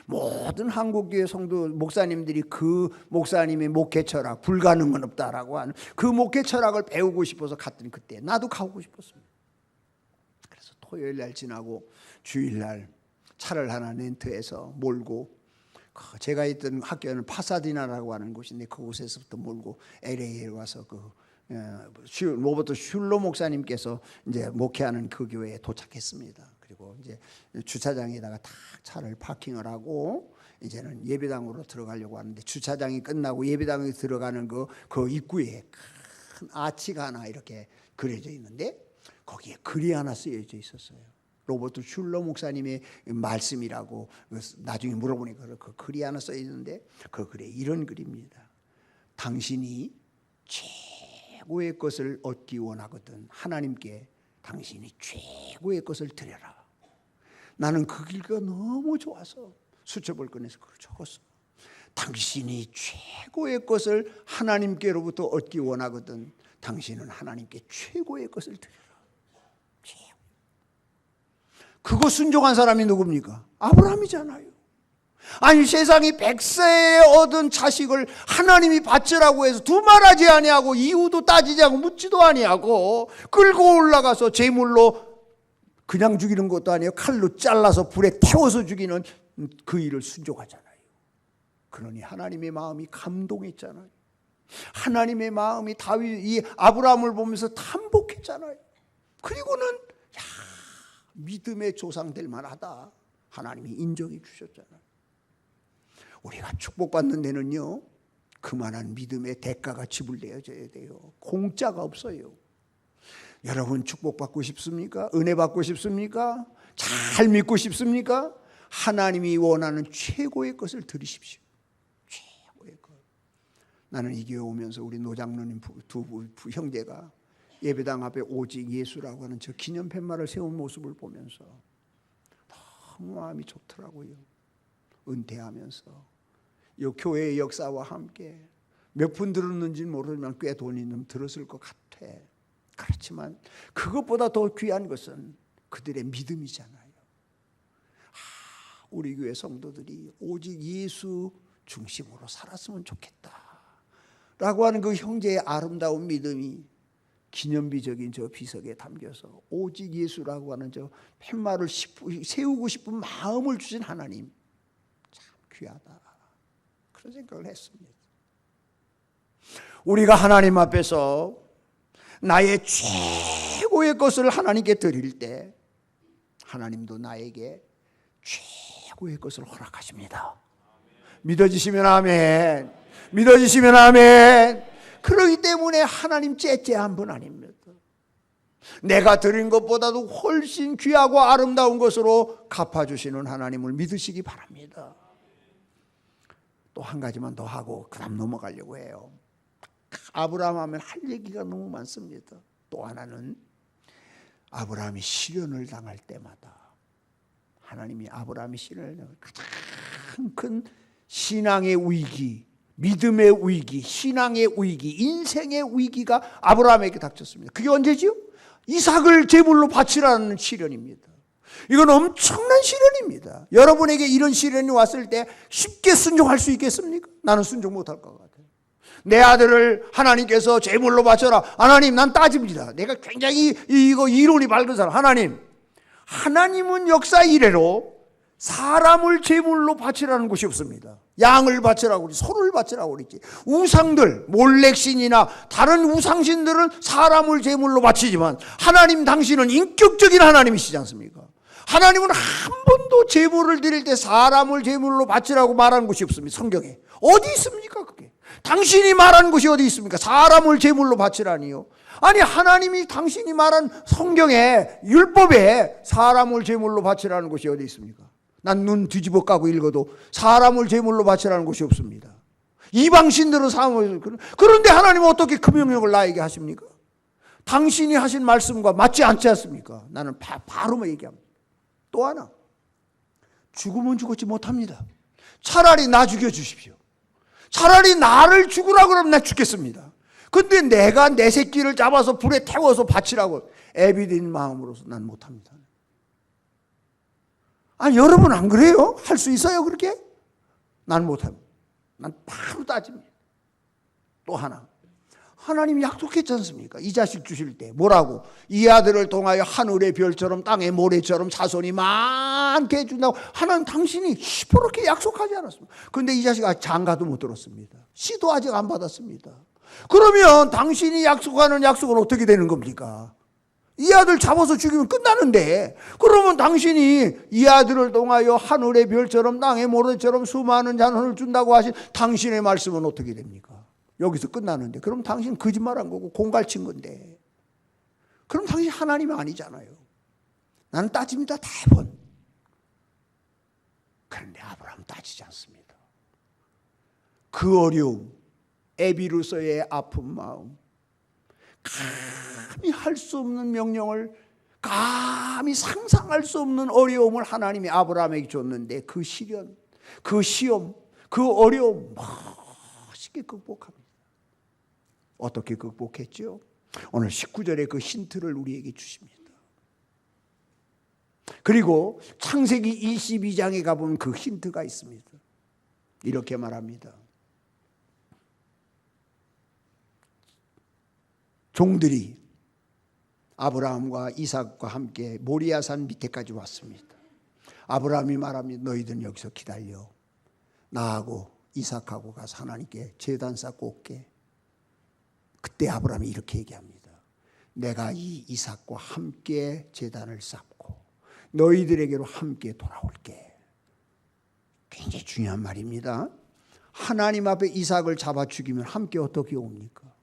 S1: 모든 한국교회 성도 목사님들이 그 목사님의 목회 철학 불가능은 없다라고 하는 그 목회 철학을 배우고 싶어서 갔더니 그때 나도 가고 싶었습니다. 그래서 토요일 날 지나고 주일날 차를 하나 렌트해서 몰고 제가 있던 학교는 파사디나라고 하는 곳인데 그곳에서부터 몰고 LA에 와서 로버트 슐러 목사님께서 이제 목회하는 그 교회에 도착했습니다. 그리고 이제 주차장에다가 딱 차를 파킹을 하고 이제는 예배당으로 들어가려고 하는데 주차장이 끝나고 예배당에 들어가는 그 입구에 큰 아치가 하나 이렇게 그려져 있는데 거기에 글이 하나 쓰여져 있었어요. 로버트 슐러 목사님의 말씀이라고 나중에 물어보니까 그 글이 하나 써 있는데 그 글에 이런 글입니다. 당신이 최고의 것을 얻기 원하거든 하나님께 당신이 최고의 것을 드려라. 나는 그 글가 너무 좋아서 수첩을 꺼내서 그걸 적었어. 당신이 최고의 것을 하나님께로부터 얻기 원하거든 당신은 하나님께 최고의 것을 드려라. 그거 순종한 사람이 누굽니까? 아브라함이잖아요. 아니 세상이 100세에 얻은 자식을 하나님이 바치라고 해서 두말하지 아니하고 이유도 따지지 않고 묻지도 아니하고 끌고 올라가서 제물로 그냥 죽이는 것도 아니에요. 칼로 잘라서 불에 태워서 죽이는 그 일을 순종하잖아요. 그러니 하나님의 마음이 감동했잖아요. 하나님의 마음이 이 아브라함을 보면서 탐복했잖아요. 그리고는 믿음의 조상 될 만하다. 하나님이 인정해 주셨잖아요. 우리가 축복받는 데는요 그만한 믿음의 대가가 지불되어져야 돼요. 공짜가 없어요. 여러분 축복받고 싶습니까? 은혜 받고 싶습니까? 잘 믿고 싶습니까? 하나님이 원하는 최고의 것을 드리십시오. 최고의 것. 나는 이 교회 오면서 우리 노장로님 두 형제가 예배당 앞에 오직 예수라고 하는 저 기념 팻말을 세운 모습을 보면서 너무 마음이 좋더라고요. 은퇴하면서 이 교회의 역사와 함께 몇 분 들었는지는 모르지만 꽤 돈 있는 들었을 것 같아. 그렇지만 그것보다 더 귀한 것은 그들의 믿음이잖아요. 우리 교회 성도들이 오직 예수 중심으로 살았으면 좋겠다 라고 하는 그 형제의 아름다운 믿음이 기념비적인 저 비석에 담겨서 오직 예수라고 하는 저 팻말을 세우고 싶은 마음을 주신 하나님 참 귀하다 그런 생각을 했습니다. 우리가 하나님 앞에서 나의 최고의 것을 하나님께 드릴 때 하나님도 나에게 최고의 것을 허락하십니다. 믿어지시면 아멘. 믿어지시면 아멘. 그렇기 때문에 하나님 째째한 분 아닙니다. 내가 드린 것보다도 훨씬 귀하고 아름다운 것으로 갚아주시는 하나님을 믿으시기 바랍니다. 또 한 가지만 더 하고 그 다음 넘어가려고 해요. 아브라함 하면 할 얘기가 너무 많습니다. 또 하나는 아브라함이 시련을 당할 때마다 하나님이 아브라함이 시련을 당할 가장 큰 신앙의 위기, 믿음의 위기, 신앙의 위기, 인생의 위기가 아브라함에게 닥쳤습니다. 그게 언제지요? 이삭을 제물로 바치라는 시련입니다. 이건 엄청난 시련입니다. 여러분에게 이런 시련이 왔을 때 쉽게 순종할 수 있겠습니까? 나는 순종 못할 것 같아요. 내 아들을 하나님께서 제물로 바쳐라. 하나님 난 따집니다. 내가 굉장히 이론이 밝은 사람. 하나님은 역사 이래로 사람을 제물로 바치라는 것이 없습니다. 양을 바치라고 그러지, 소를 바치라고 그러지. 우상들, 몰렉신이나 다른 우상신들은 사람을 제물로 바치지만 하나님 당신은 인격적인 하나님이시지 않습니까? 하나님은 한 번도 제물을 드릴 때 사람을 제물로 바치라고 말하는 것이 없습니다. 성경에 어디 있습니까 그게? 당신이 말한 것이 어디 있습니까? 사람을 제물로 바치라니요. 아니 하나님이 당신이 말한 성경에 율법에 사람을 제물로 바치라는 것이 어디 있습니까? 난 눈 뒤집어 까고 읽어도 사람을 제물로 바치라는 것이 없습니다. 이방신들은 사람을, 그런데 하나님은 어떻게 그 명령을 나에게 하십니까? 당신이 하신 말씀과 맞지 않지 않습니까? 나는 바로 얘기합니다. 또 하나, 죽으면 죽었지 못합니다. 차라리 나 죽여주십시오. 차라리 나를 죽으라 그러면 나 죽겠습니다. 근데 내가 내 새끼를 잡아서 불에 태워서 바치라고 애비된 마음으로서 난 못합니다. 아니 여러분 안 그래요? 할 수 있어요 그렇게? 난 못합니다. 난 바로 따집니다. 또 하나, 하나님이 약속했지 않습니까? 이 자식 주실 때 뭐라고? 이 아들을 통하여 하늘의 별처럼 땅의 모래처럼 자손이 많게 해준다고 하나님 당신이 시퍼렇게 약속하지 않았습니까? 그런데 이 자식이 아직 장가도 못 들었습니다. 씨도 아직 안 받았습니다. 그러면 당신이 약속하는 약속은 어떻게 되는 겁니까? 이 아들 잡아서 죽이면 끝나는데, 그러면 당신이 이 아들을 통하여 하늘의 별처럼 땅의 모래처럼 수많은 자손을 준다고 하신 당신의 말씀은 어떻게 됩니까? 여기서 끝나는데, 그럼 당신 거짓말한 거고 공갈친 건데, 그럼 당신 하나님이 아니잖아요. 나는 따집니다, 대번. 그런데 아브라함 따지지 않습니다. 그 어려움, 에비로서의 아픈 마음, 감히 할 수 없는 명령을, 감히 상상할 수 없는 어려움을 하나님이 아브라함에게 줬는데, 그 시련, 그 시험, 그 어려움 멋있게 극복합니다. 어떻게 극복했죠? 오늘 19절에 그 힌트를 우리에게 주십니다. 그리고 창세기 22장에 가보면 그 힌트가 있습니다. 이렇게 말합니다. 종들이 아브라함과 이삭과 함께 모리아산 밑에까지 왔습니다. 아브라함이 말합니다. 너희들은 여기서 기다려. 나하고 이삭하고 가서 하나님께 제단 쌓고 올게. 그때 아브라함이 이렇게 얘기합니다. 내가 이 이삭과 함께 제단을 쌓고 너희들에게로 함께 돌아올게. 굉장히 중요한 말입니다. 하나님 앞에 이삭을 잡아 죽이면 함께 어떻게 옵니까?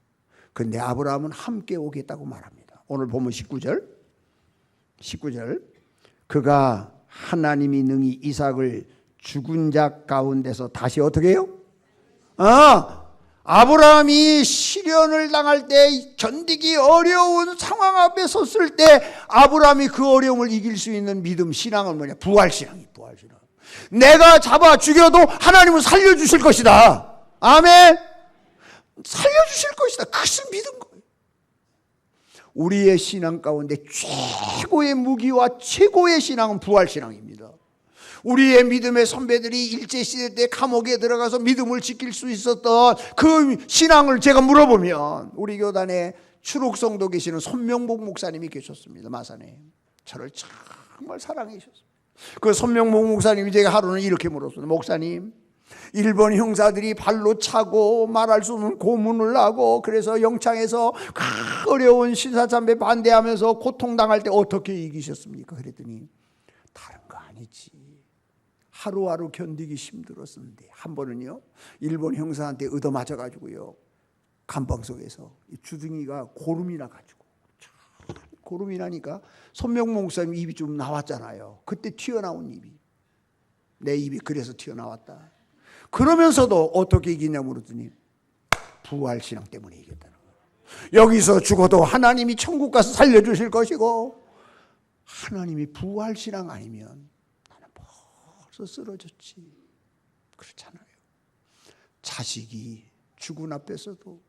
S1: 그런데 아브라함은 함께 오겠다고 말합니다. 오늘 보면 19절. 그가 하나님이 능히 이삭을 죽은 자 가운데서 다시 어떻게 해요? 아브라함이 시련을 당할 때, 견디기 어려운 상황 앞에 섰을 때 아브라함이 그 어려움을 이길 수 있는 믿음, 신앙은 뭐냐? 부활신앙이 부활신앙. 내가 잡아 죽여도 하나님은 살려주실 것이다. 아멘. 살려주실 것이다. 그것을 믿은 거예요. 우리의 신앙 가운데 최고의 무기와 최고의 신앙은 부활신앙입니다. 우리의 믿음의 선배들이 일제시대 때 감옥에 들어가서 믿음을 지킬 수 있었던 그 신앙을 제가 물어보면, 우리 교단에 추록성도 계시는 손명복 목사님이 계셨습니다. 마산에. 저를 정말 사랑해 주셨습니다. 그 손명복 목사님이 제가 하루는 이렇게 물었어요. 목사님, 일본 형사들이 발로 차고 말할 수 없는 고문을 하고, 그래서 영창에서 어려운 신사참배 반대하면서 고통당할 때 어떻게 이기셨습니까? 그랬더니 다른 거 아니지. 하루하루 견디기 힘들었는데 한 번은요, 일본 형사한테 얻어맞아가지고요, 감방 속에서 주둥이가 고름이 나가지고, 고름이 나니까 손명목 목사님 입이 좀 나왔잖아요. 그때 튀어나온 입이, 내 입이 그래서 튀어나왔다. 그러면서도 어떻게 이기냐 물었더니 부활신앙 때문에 이겼다는 거예요. 여기서 죽어도 하나님이 천국 가서 살려주실 것이고, 하나님이 부활신앙 아니면 나는 벌써 쓰러졌지. 그렇잖아요. 자식이 죽은 앞에서도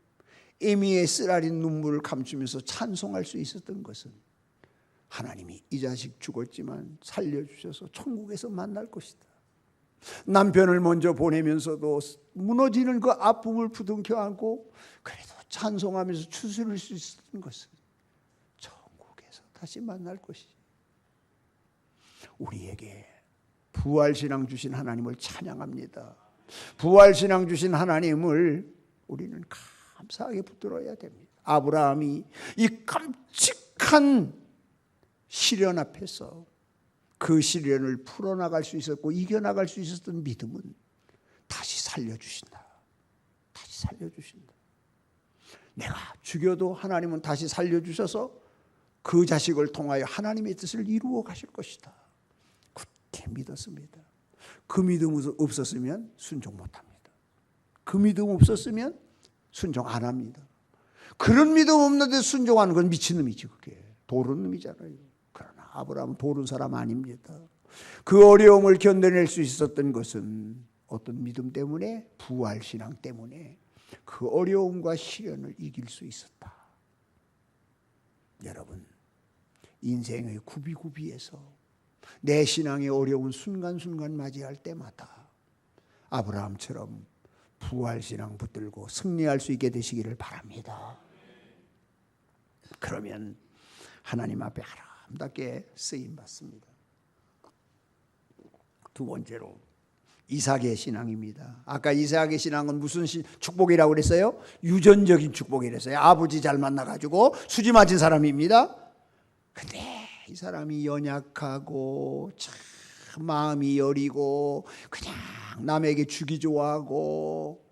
S1: 애미의 쓰라린 눈물을 감추면서 찬송할 수 있었던 것은, 하나님이 이 자식 죽었지만 살려주셔서 천국에서 만날 것이다. 남편을 먼저 보내면서도 무너지는 그 아픔을 부둥켜 안고 그래도 찬송하면서 추스릴 수 있었던 것은 천국에서 다시 만날 것이지. 우리에게 부활신앙 주신 하나님을 찬양합니다. 부활신앙 주신 하나님을 우리는 감사하게 붙들어야 됩니다. 아브라함이 이 깜찍한 시련 앞에서 그 시련을 풀어나갈 수 있었고 이겨나갈 수 있었던 믿음은 다시 살려주신다. 다시 살려주신다. 내가 죽여도 하나님은 다시 살려주셔서 그 자식을 통하여 하나님의 뜻을 이루어 가실 것이다. 그렇게 믿었습니다. 그 믿음 없었으면 순종 못합니다. 그 믿음 없었으면 순종 안 합니다. 그런 믿음 없는데 순종하는 건 미친놈이지. 그게 도른 놈이잖아요. 그러나 아브라함은 도른 사람 아닙니다. 그 어려움을 견뎌낼 수 있었던 것은 어떤 믿음 때문에, 부활신앙 때문에 그 어려움과 시련을 이길 수 있었다. 여러분, 인생의 구비구비에서 내 신앙의 어려운 순간순간 맞이할 때마다 아브라함처럼 부활신앙 붙들고 승리할 수 있게 되시기를 바랍니다. 그러면 하나님 앞에 아름답게 쓰임 받습니다. 두 번째로 이삭의 신앙입니다. 아까 이삭의 신앙은 무슨 축복이라고 그랬어요? 유전적인 축복이랬어요. 아버지 잘 만나가지고 수지 맞은 사람입니다. 근데 이 사람이 연약하고 참 마음이 여리고 그냥 남에게 주기 좋아하고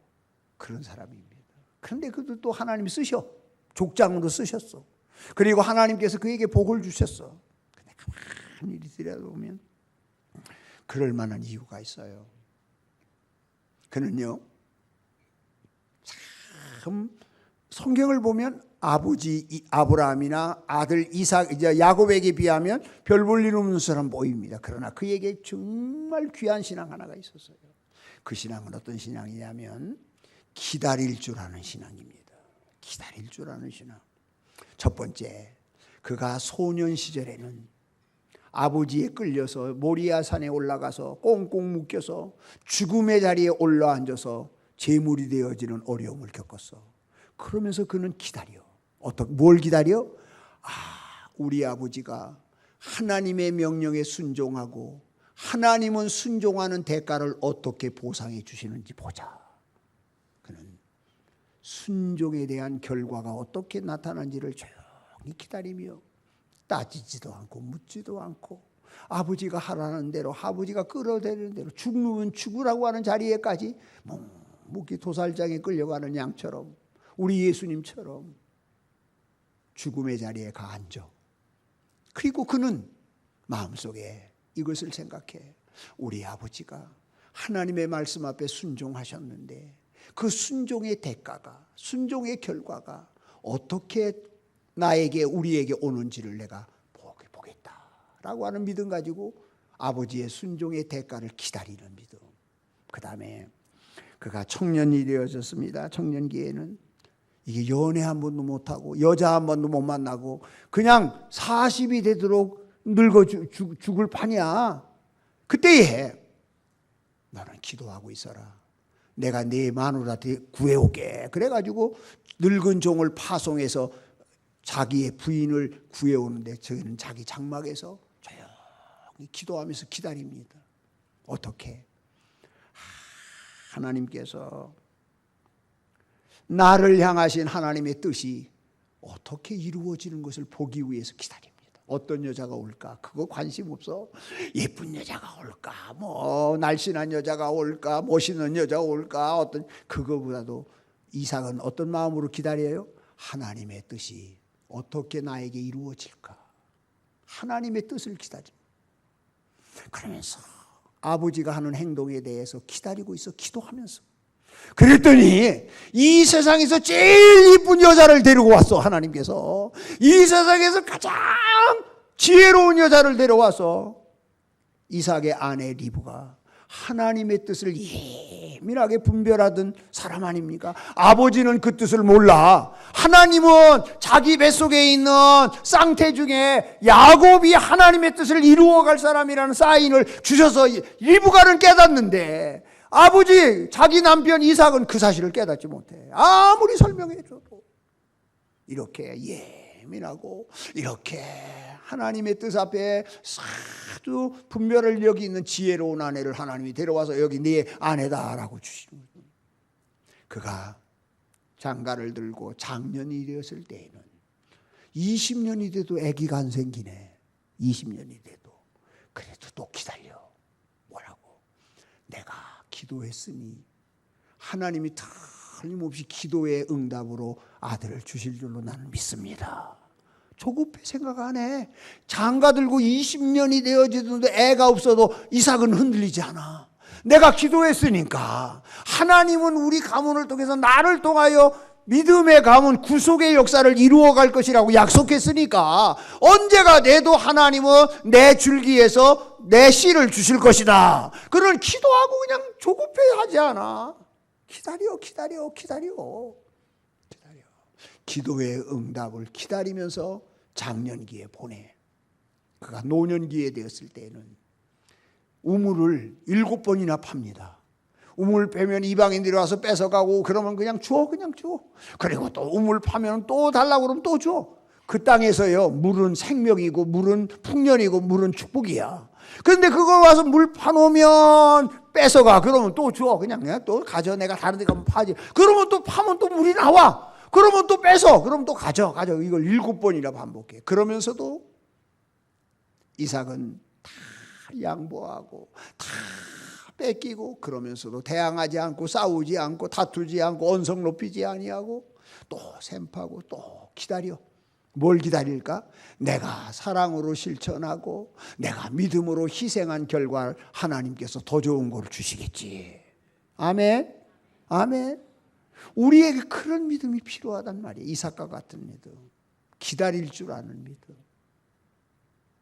S1: 그런 사람입니다. 그런데 그도 또 하나님이 쓰셔. 족장으로 쓰셨어. 그리고 하나님께서 그에게 복을 주셨어. 근데 가만히 들여다보면 그럴 만한 이유가 있어요. 그는요, 참 성경을 보면 아버지 아브라함이나 아들 이삭, 이제 야곱에게 비하면 별 볼 일 없는 사람 보입니다. 그러나 그에게 정말 귀한 신앙 하나가 있었어요. 그 신앙은 어떤 신앙이냐면 기다릴 줄 아는 신앙입니다. 기다릴 줄 아는 신앙. 첫 번째, 그가 소년 시절에는 아버지에 끌려서 모리아 산에 올라가서 꽁꽁 묶여서 죽음의 자리에 올라앉아서 제물이 되어지는 어려움을 겪었어. 그러면서 그는 기다려. 뭘 기다려? 우리 아버지가 하나님의 명령에 순종하고 하나님은 순종하는 대가를 어떻게 보상해 주시는지 보자. 그는 순종에 대한 결과가 어떻게 나타난지를 조용히 기다리며 따지지도 않고 묻지도 않고 아버지가 하라는 대로 아버지가 끌어대는 대로 죽으면 죽으라고 하는 자리에까지 묵묵히 도살장에 끌려가는 양처럼 우리 예수님처럼 죽음의 자리에 가 앉아. 그리고 그는 마음속에 이것을 생각해. 우리 아버지가 하나님의 말씀 앞에 순종하셨는데 그 순종의 대가가, 순종의 결과가 어떻게 나에게 우리에게 오는지를 내가 보겠다라고 하는 믿음 가지고 아버지의 순종의 대가를 기다리는 믿음. 그 다음에 그가 청년이 되어졌습니다. 청년기에는 이게 연애 한 번도 못하고 여자 한 번도 못 만나고 그냥 40이 되도록 늙어 죽을 판이야. 그때에 너는 기도하고 있어라. 내가 네 마누라한테 구해올게. 그래가지고 늙은 종을 파송해서 자기의 부인을 구해오는데 저희는 자기 장막에서 조용히 기도하면서 기다립니다. 어떻게? 하나님께서 나를 향하신 하나님의 뜻이 어떻게 이루어지는 것을 보기 위해서 기다립니다. 어떤 여자가 올까? 그거 관심 없어. 예쁜 여자가 올까? 뭐 날씬한 여자가 올까? 멋있는 여자가 올까? 어떤 그거보다도 이삭은 어떤 마음으로 기다려요? 하나님의 뜻이 어떻게 나에게 이루어질까? 하나님의 뜻을 기다립니다. 그러면서 아버지가 하는 행동에 대해서 기다리고 있어. 기도하면서. 그랬더니 이 세상에서 제일 이쁜 여자를 데리고 왔어. 하나님께서 이 세상에서 가장 지혜로운 여자를 데려와서 이삭의 아내 리브가 하나님의 뜻을 예민하게 분별하던 사람 아닙니까? 아버지는 그 뜻을 몰라. 하나님은 자기 뱃속에 있는 쌍태 중에 야곱이 하나님의 뜻을 이루어갈 사람이라는 사인을 주셔서 리브가는 깨닫는데 아버지, 자기 남편 이삭은 그 사실을 깨닫지 못해. 아무리 설명해줘도. 이렇게 예민하고 이렇게 하나님의 뜻 앞에 아주 분별을 여기 있는 지혜로운 아내를 하나님이 데려와서 여기 네 아내다라고 주시는 거예요. 그가 장가를 들고 장년이 되었을 때에는 20년이 돼도 아기가 안 생기네. 20년이 돼도. 그래도 또 기다려. 뭐라고? 내가 기도했으니 하나님이 틀림없이 기도의 응답으로 아들을 주실 줄로 나는 믿습니다. 조급해 생각 안 해. 장가 들고 20년이 되어지는데 애가 없어도 이삭은 흔들리지 않아. 내가 기도했으니까 하나님은 우리 가문을 통해서 나를 통하여 믿음의 가문 구속의 역사를 이루어갈 것이라고 약속했으니까 언제가 돼도 하나님은 내 줄기에서 내 씨를 주실 것이다. 그런 기도하고 그냥 조급해 하지 않아. 기다려. 기도의 응답을 기다리면서 장년기에 보내. 그가 노년기에 되었을 때는 우물을 7번이나 팝니다. 우물 빼면 이방인들이 와서 뺏어가고 그러면 그냥 줘. 그리고 또 우물 파면 또 달라고 그러면 또 줘. 그 땅에서요, 물은 생명이고 물은 풍년이고 물은 축복이야. 그런데 그걸 와서 물 파놓으면 뺏어가. 그러면 또 줘. 그냥 또 가져. 내가 다른 데 가면 파지. 그러면 또 파면 또 물이 나와. 그러면 또 뺏어. 그러면 또 가져. 이걸 7번이나 반복해. 그러면서도 이삭은 다 양보하고 다 뺏기고, 그러면서도 대항하지 않고 싸우지 않고 다투지 않고 언성 높이지 아니하고 또 샘파고 또 기다려. 뭘 기다릴까? 내가 사랑으로 실천하고 내가 믿음으로 희생한 결과 하나님께서 더 좋은 걸 주시겠지. 아멘. 아멘. 우리에게 그런 믿음이 필요하단 말이에요. 이삭과 같은 믿음. 기다릴 줄 아는 믿음.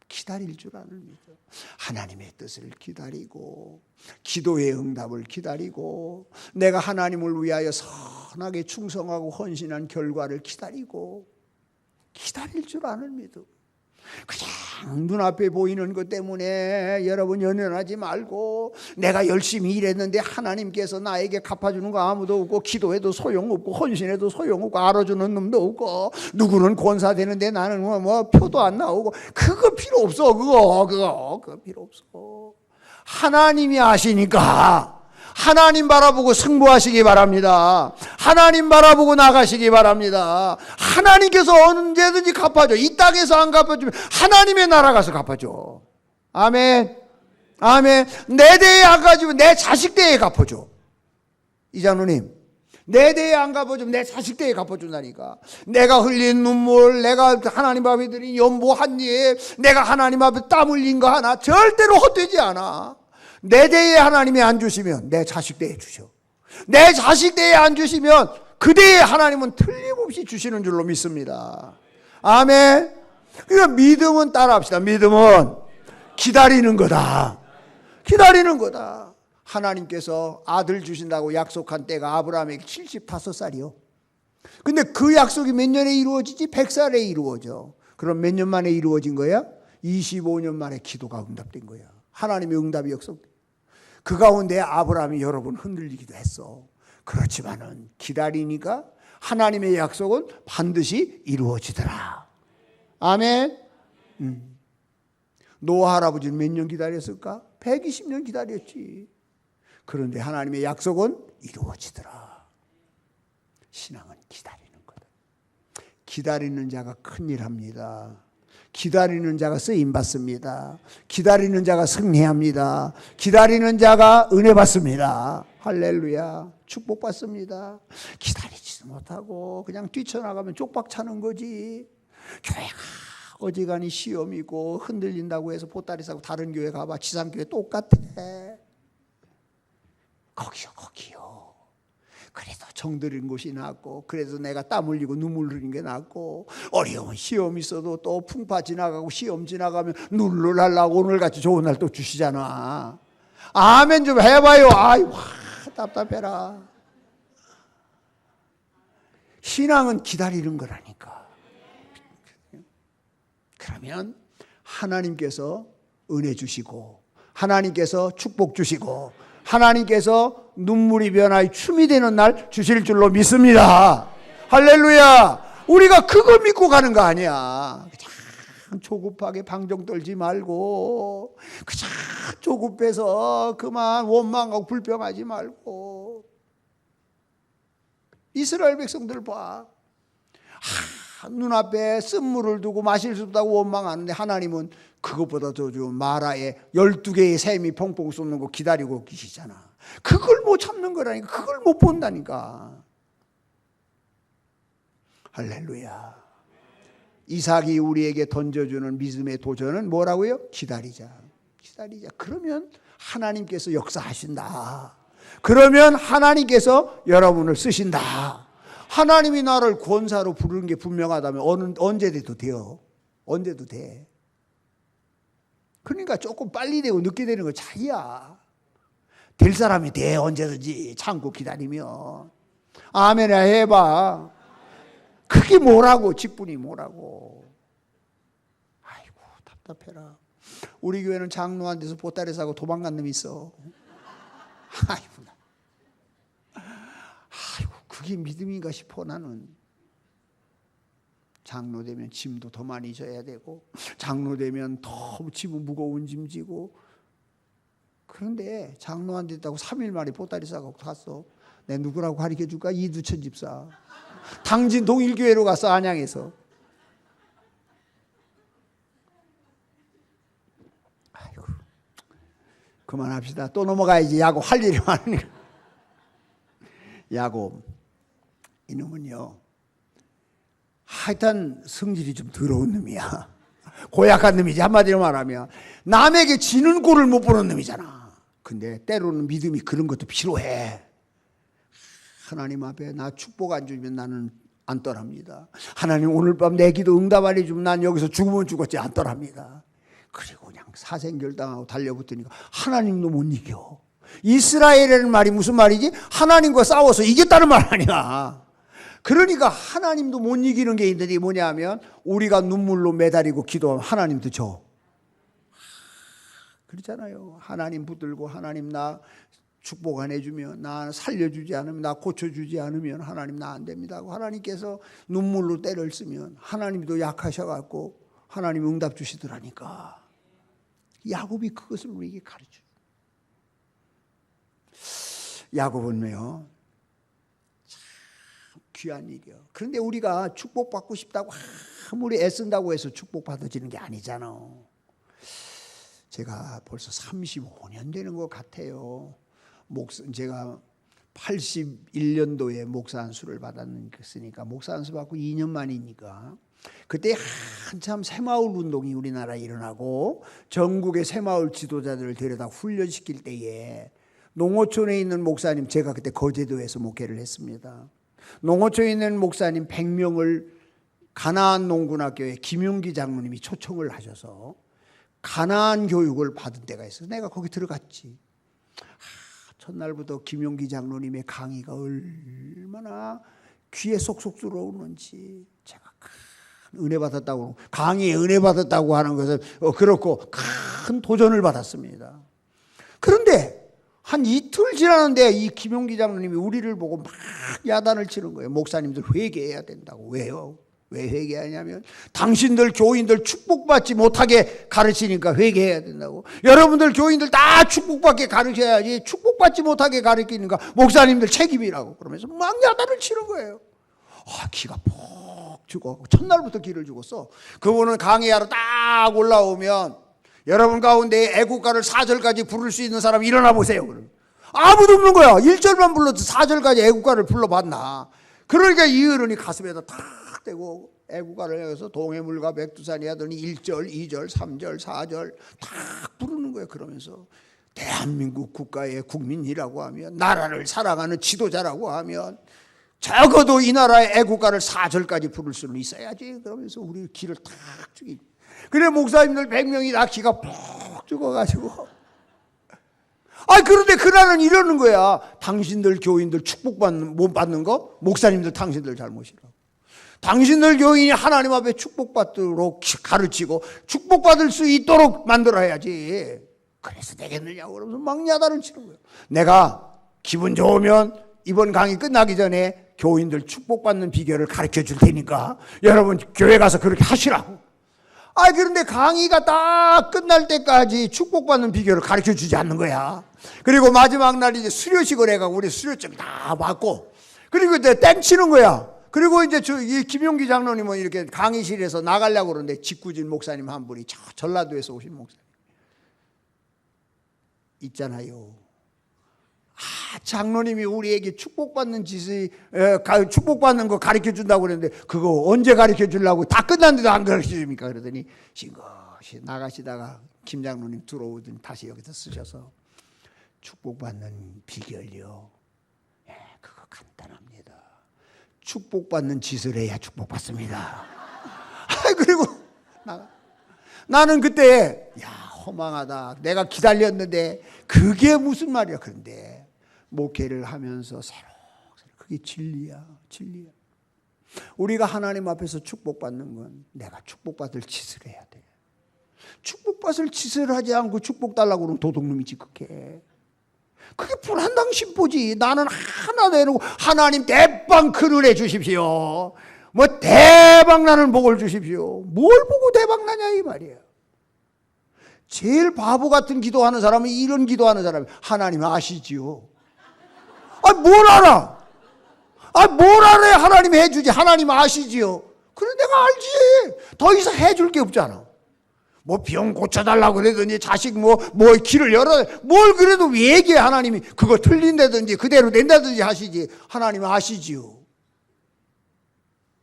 S1: 기다릴 줄 아는 믿음. 하나님의 뜻을 기다리고 기도의 응답을 기다리고 내가 하나님을 위하여 선하게 충성하고 헌신한 결과를 기다리고 기다릴 줄 아는 믿음. 그냥 눈앞에 보이는 것 때문에 여러분 연연하지 말고, 내가 열심히 일했는데 하나님께서 나에게 갚아주는 거 아무도 없고, 기도해도 소용없고 헌신해도 소용없고 알아주는 놈도 없고, 누구는 권사되는데 나는 뭐 표도 안 나오고, 그거 필요 없어. 그거 필요 없어. 하나님이 아시니까 하나님 바라보고 승부하시기 바랍니다. 하나님 바라보고 나가시기 바랍니다. 하나님께서 언제든지 갚아줘. 이 땅에서 안 갚아주면 하나님의 나라 가서 갚아줘. 아멘. 아멘. 내 대에 안 갚아주면 내 자식 대에 갚아줘. 이장로님, 내 대에 안 갚아주면 내 자식 대에 갚아준다니까. 내가 흘린 눈물, 내가 하나님 앞에 드린 연보 한 입, 내가 하나님 앞에 땀 흘린 거 하나 절대로 헛되지 않아. 내 대에 하나님이 안 주시면 내 자식 대에 주셔. 내 자식 대에 안 주시면 그 대에 하나님은 틀림없이 주시는 줄로 믿습니다. 아멘. 그러니까 믿음은 따라합시다. 믿음은 기다리는 거다. 기다리는 거다. 하나님께서 아들 주신다고 약속한 때가 아브라함에게 75살이요. 근데 그 약속이 몇 년에 이루어지지? 100살에 이루어져. 그럼 몇 년 만에 이루어진 거야? 25년 만에 기도가 응답된 거야. 하나님의 응답이 역속돼. 그 가운데 아브라함이 여러 번 흔들리기도 했어. 그렇지만은 기다리니까 하나님의 약속은 반드시 이루어지더라. 아멘. 노아 할아버지는 몇 년 기다렸을까? 120년 기다렸지. 그런데 하나님의 약속은 이루어지더라. 신앙은 기다리는 거다. 기다리는 자가 큰일 합니다. 기다리는 자가 쓰임 받습니다. 기다리는 자가 승리합니다. 기다리는 자가 은혜 받습니다. 할렐루야. 축복 받습니다. 기다리지도 못하고 그냥 뛰쳐나가면 쪽박 차는 거지. 교회가 어지간히 시험이고 흔들린다고 해서 보따리 싸고 다른 교회 가봐. 지상교회 똑같아. 거기요. 그래도 정들인 곳이 낫고, 그래도 내가 땀 흘리고 눈물 흘리는 게 낫고, 어려운 시험 있어도 또 풍파 지나가고 시험 지나가면 눈물 날라고 오늘같이 좋은 날 또 주시잖아. 아멘 좀 해봐요. 아이 와 답답해라. 신앙은 기다리는 거라니까. 그러면 하나님께서 은혜 주시고 하나님께서 축복 주시고 하나님께서 눈물이 변하여 춤이 되는 날 주실 줄로 믿습니다. 할렐루야. 우리가 그거 믿고 가는 거 아니야. 그냥 조급하게 방정 떨지 말고, 그냥 조급해서 그만 원망하고 불평하지 말고. 이스라엘 백성들 봐. 눈앞에 쓴물을 두고 마실 수 없다고 원망하는데 하나님은 그것보다 더 좋은 마라에 12개의 샘이 펑펑 쏟는 거 기다리고 계시잖아. 그걸 못 참는 거라니까. 그걸 못 본다니까. 할렐루야. 이삭이 우리에게 던져주는 믿음의 도전은 뭐라고요? 기다리자. 그러면 하나님께서 역사하신다. 그러면 하나님께서 여러분을 쓰신다. 하나님이 나를 권사로 부르는 게 분명하다면 언제도 돼요. 언제도 돼. 그러니까 조금 빨리 되고 늦게 되는 거 차이야. 될 사람이 돼. 언제든지 참고 기다리면. 아멘 해봐. 그게 뭐라고, 직분이 뭐라고. 아이고 답답해라. 우리 교회는 장로한 데서 보따리 사고 도망간 놈이 있어. 아이고 그게 믿음인가 싶어 나는. 장로 되면 짐도 더 많이 져야 되고, 장로 되면 더 짐은 무거운 짐 지고. 그런데 장로 안 됐다고 3일 만에 보따리 싸고 갔어. 내 누구라고 가르쳐 줄까? 이두천 집사. 당진 동일교회로 갔어, 안양에서. 아이고, 그만합시다. 또 넘어가야지. 야곱 할 일이 많으니까. 야곱 이놈은요, 하여튼 성질이 좀 더러운 놈이야. 고약한 놈이지. 한마디로 말하면 남에게 지는 꼴을 못 보는 놈이잖아. 근데 때로는 믿음이 그런 것도 필요해. 하나님 앞에 나 축복 안 주면 나는 안 떠납니다. 하나님 오늘 밤 내 기도 응답 안 해주면 난 여기서 죽으면 죽었지 안 떠납니다. 그리고 그냥 사생결당하고 달려붙으니까 하나님도 못 이겨. 이스라엘이라는 말이 무슨 말이지? 하나님과 싸워서 이겼다는 말 아니야. 그러니까 하나님도 못 이기는 게 있는데 뭐냐 하면 우리가 눈물로 매달리고 기도하면 하나님도 져. 그렇잖아요. 하나님 붙들고 하나님 나 축복 안 해주면, 나 살려주지 않으면, 나 고쳐주지 않으면 하나님 나 안 됩니다 하고 하나님께서 눈물로 때를 쓰면 하나님도 약하셔갖고 하나님 응답 주시더라니까. 야곱이 그것을 우리에게 가르쳐요. 야곱은요 참 귀한 일이요. 그런데 우리가 축복받고 싶다고 아무리 애쓴다고 해서 축복받아지는 게 아니잖아. 제가 벌써 35년 되는 것 같아요. 제가 81년도에 목사 안수를 받았으니까 목사 안수 받고 2년 만이니까 그때 한참 새마을 운동이 우리나라에 일어나고 전국의 새마을 지도자들을 데려다 훈련시킬 때에 농어촌에 있는 목사님, 제가 그때 거제도에서 목회를 했습니다. 농어촌에 있는 목사님 100명을 가나안 농군학교에 김용기 장로님이 초청을 하셔서 가나안 교육을 받은 때가 있어요. 내가 거기 들어갔지. 첫날부터 김용기 장로님의 강의가 얼마나 귀에 쏙쏙 들어오는지, 제가 큰 은혜 받았다고, 강의에 은혜 받았다고 하는 것은 그렇고 큰 도전을 받았습니다. 그런데 한 이틀 지났는데 이 김용기 장로님이 우리를 보고 막 야단을 치는 거예요. 목사님들 회개해야 된다고. 왜요? 왜 회개하냐면 당신들 교인들 축복받지 못하게 가르치니까 회개해야 된다고. 여러분들 교인들 다 축복받게 가르쳐야지 축복받지 못하게 가르치니까 목사님들 책임이라고. 그러면서 막 야단을 치는 거예요. 기가 푹 죽어. 첫날부터 기를 죽었어. 그분은 강의하러 딱 올라오면 여러분 가운데 애국가를 4절까지 부를 수 있는 사람 일어나 보세요. 아무도 없는 거야. 1절만 불러도 4절까지 애국가를 불러봤나. 그러니까 이 어른이 가슴에다 탁 대고 애국가를 해서 동해물과 백두산이 하더니 1절, 2절, 3절, 4절 탁 부르는 거예요. 그러면서 대한민국 국가의 국민이라고 하면, 나라를 사랑하는 지도자라고 하면 적어도 이 나라의 애국가를 4절까지 부를 수는 있어야지. 그러면서 우리 기를 탁 죽이. 그래 목사님들 100명이 다 기가 푹 죽어가지고. 그런데 그날은 이러는 거야. 당신들 교인들 못 받는 거 목사님들 당신들 잘못이라고. 당신들 교인이 하나님 앞에 축복받도록 가르치고 축복받을 수 있도록 만들어야지. 그래서 되겠느냐고 그러면서 막 야단을 치는 거예요. 내가 기분 좋으면 이번 강의 끝나기 전에 교인들 축복받는 비결을 가르쳐 줄 테니까 여러분 교회 가서 그렇게 하시라고. 그런데 강의가 딱 끝날 때까지 축복받는 비결을 가르쳐 주지 않는 거야. 그리고 마지막 날 이제 수료식을 해가고 우리 수료증 다 받고, 그리고 이제 땡치는 거야. 그리고 이제 이 김용기 장로님은 이렇게 강의실에서 나가려고 그러는데 직구진 목사님 한 분이 전라도에서 오신 목사님 있잖아요. 장로님이 우리에게 축복받는 축복받는 거 가르쳐 준다고 그랬는데 그거 언제 가르쳐 주려고, 다 끝났는데도 안 가르쳐 줍니까? 그러더니 싱긋이 나가시다가 김 장로님 들어오더니 다시 여기서 쓰셔서 축복받는 비결이요. 그거 간단합니다. 축복받는 짓을 해야 축복받습니다. 그리고 나는 그때 허망하다. 내가 기다렸는데 그게 무슨 말이야. 그런데 목회를 하면서 새록새록 그게 진리야. 우리가 하나님 앞에서 축복받는 건 내가 축복받을 짓을 해야 돼. 축복받을 짓을 하지 않고 축복 달라고 그러면 도둑놈이 지극해. 그게 불한당 신보지. 나는 하나 내놓고 하나님 대빵 큰을 해 주십시오. 뭐 대박나는 복을 주십시오. 뭘 보고 대박나냐 이 말이에요. 제일 바보 같은 기도하는 사람은 이런 기도하는 사람이 하나님 아시지요. 뭘 알아? 뭘 알아야 하나님 해주지. 하나님 아시지요. 그래 내가 알지. 더 이상 해줄 게 없잖아. 뭐 병 고쳐달라고 그러든지 자식 뭐 길을 열어 뭘 그래도 왜 얘기해. 하나님이 그거 틀린다든지 그대로 낸다든지 하시지. 하나님 아시지요.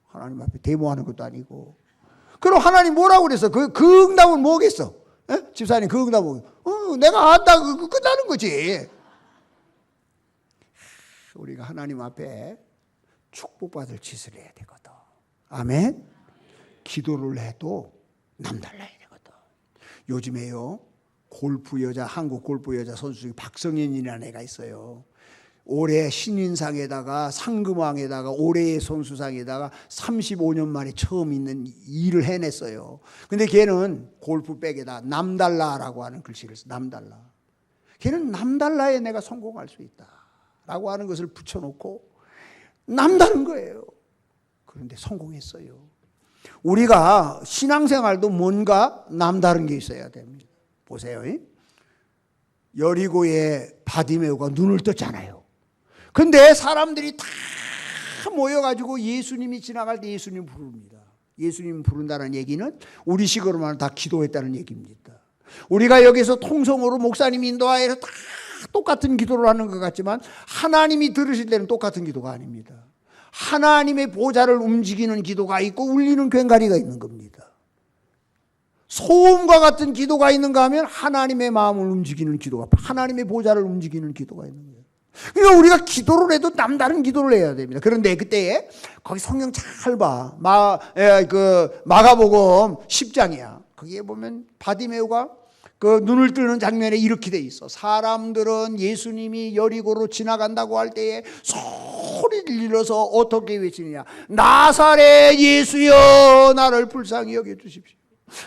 S1: 하나님 앞에 데모하는 것도 아니고. 그럼 하나님 뭐라고 그랬어? 그 응답은 뭐겠어? 에? 집사님 그 응답은 내가 안다 끝나는 거지. 우리가 하나님 앞에 축복받을 짓을 해야 되거든. 아멘. 기도를 해도 남달라야 되거든. 요즘에요 한국 골프 여자 선수 중에 박성현이라는 애가 있어요. 올해 신인상에다가 상금왕에다가 올해의 선수상에다가 35년 만에 처음 있는 일을 해냈어요. 근데 걔는 골프백에다 남달라라고 하는 글씨를 써. 남달라. 걔는 남달라에 내가 성공할 수 있다 라고 하는 것을 붙여놓고 남다른 거예요. 그런데 성공했어요. 우리가 신앙생활도 뭔가 남다른 게 있어야 됩니다. 보세요. 여리고의 바디메오가 눈을 떴잖아요. 근데 사람들이 다 모여가지고 예수님이 지나갈 때 예수님 부릅니다. 예수님 부른다는 얘기는 우리식으로 말하면 다 기도했다는 얘기입니다. 우리가 여기서 통성으로 목사님 인도하에서 다 똑같은 기도를 하는 것 같지만 하나님이 들으실 때는 똑같은 기도가 아닙니다. 하나님의 보좌를 움직이는 기도가 있고 울리는 꽹과리가 있는 겁니다. 소음과 같은 기도가 있는가 하면 하나님의 마음을 움직이는 기도가, 하나님의 보좌를 움직이는 기도가 있는 거예요. 그러니까 우리가 기도를 해도 남다른 기도를 해야 됩니다. 그런데 그때 거기 성경 잘 봐. 마가복음 10장이야. 거기에 보면 바디메오가 그 눈을 뜨는 장면에 이렇게 돼 있어. 사람들은 예수님이 여리고로 지나간다고 할 때에 소리를 질러서 어떻게 외치느냐. 나사렛 예수여 나를 불쌍히 여겨주십시오.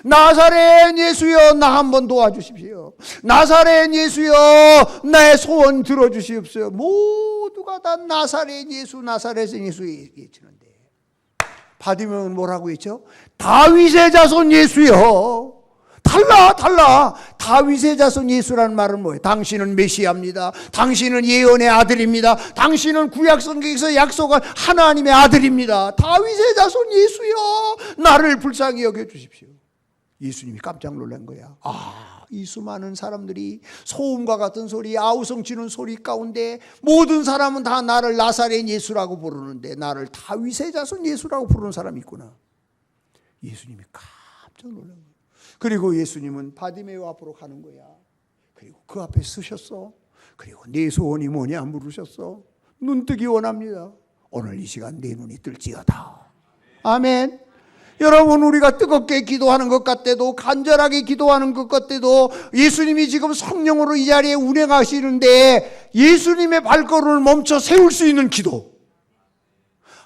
S1: 나사렛 예수여 나 한번 도와주십시오. 나사렛 예수여 나의 소원 들어주십시오. 모두가 다 나사렛 예수 외치는데 바디메오는 뭐라고 했죠? 다윗의 자손 예수여. 달라. 다윗의 자손 예수라는 말은 뭐예요? 당신은 메시아입니다. 당신은 예언의 아들입니다. 당신은 구약성경에서 약속한 하나님의 아들입니다. 다윗의 자손 예수여 나를 불쌍히 여겨주십시오. 예수님이 깜짝 놀란 거야. 이 수많은 사람들이 소음과 같은 소리, 아우성치는 소리 가운데 모든 사람은 다 나를 나사렛 예수라고 부르는데 나를 다윗의 자손 예수라고 부르는 사람이 있구나. 예수님이 깜짝 놀란 거야. 그리고 예수님은 바디메오 앞으로 가는 거야. 그리고 그 앞에 서셨어. 그리고 네 소원이 뭐냐 물으셨어. 눈뜨기 원합니다. 오늘 이 시간 내 눈이 뜰지어다. 아멘. 여러분 우리가 뜨겁게 기도하는 것 같아도 간절하게 기도하는 것 같아도 예수님이 지금 성령으로 이 자리에 운행하시는데 예수님의 발걸음을 멈춰 세울 수 있는 기도,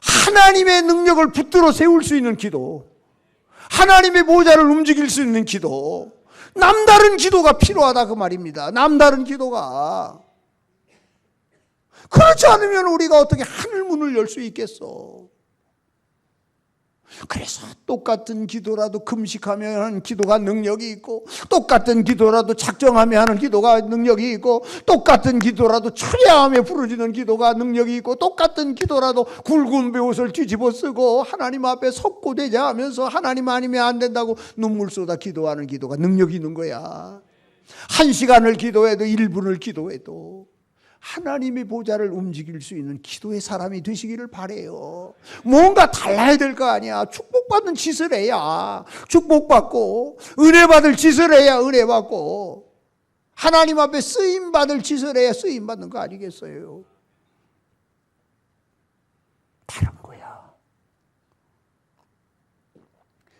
S1: 하나님의 능력을 붙들어 세울 수 있는 기도, 하나님의 보좌를 움직일 수 있는 기도, 남다른 기도가 필요하다 그 말입니다. 남다른 기도가. 그렇지 않으면 우리가 어떻게 하늘문을 열 수 있겠어. 그래서 똑같은 기도라도 금식하며 하는 기도가 능력이 있고, 똑같은 기도라도 작정하며 하는 기도가 능력이 있고, 똑같은 기도라도 철야하며 부르짖는 기도가 능력이 있고, 똑같은 기도라도 굵은 베옷을 뒤집어 쓰고 하나님 앞에 석고대자 하면서 하나님 아니면 안 된다고 눈물 쏟아 기도하는 기도가 능력이 있는 거야. 1시간을 기도해도 1분을 기도해도 하나님의 보좌를 움직일 수 있는 기도의 사람이 되시기를 바라요. 뭔가 달라야 될 거 아니야. 축복받는 짓을 해야 축복받고, 은혜받을 짓을 해야 은혜받고, 하나님 앞에 쓰임받을 짓을 해야 쓰임받는 거 아니겠어요? 다른 거야.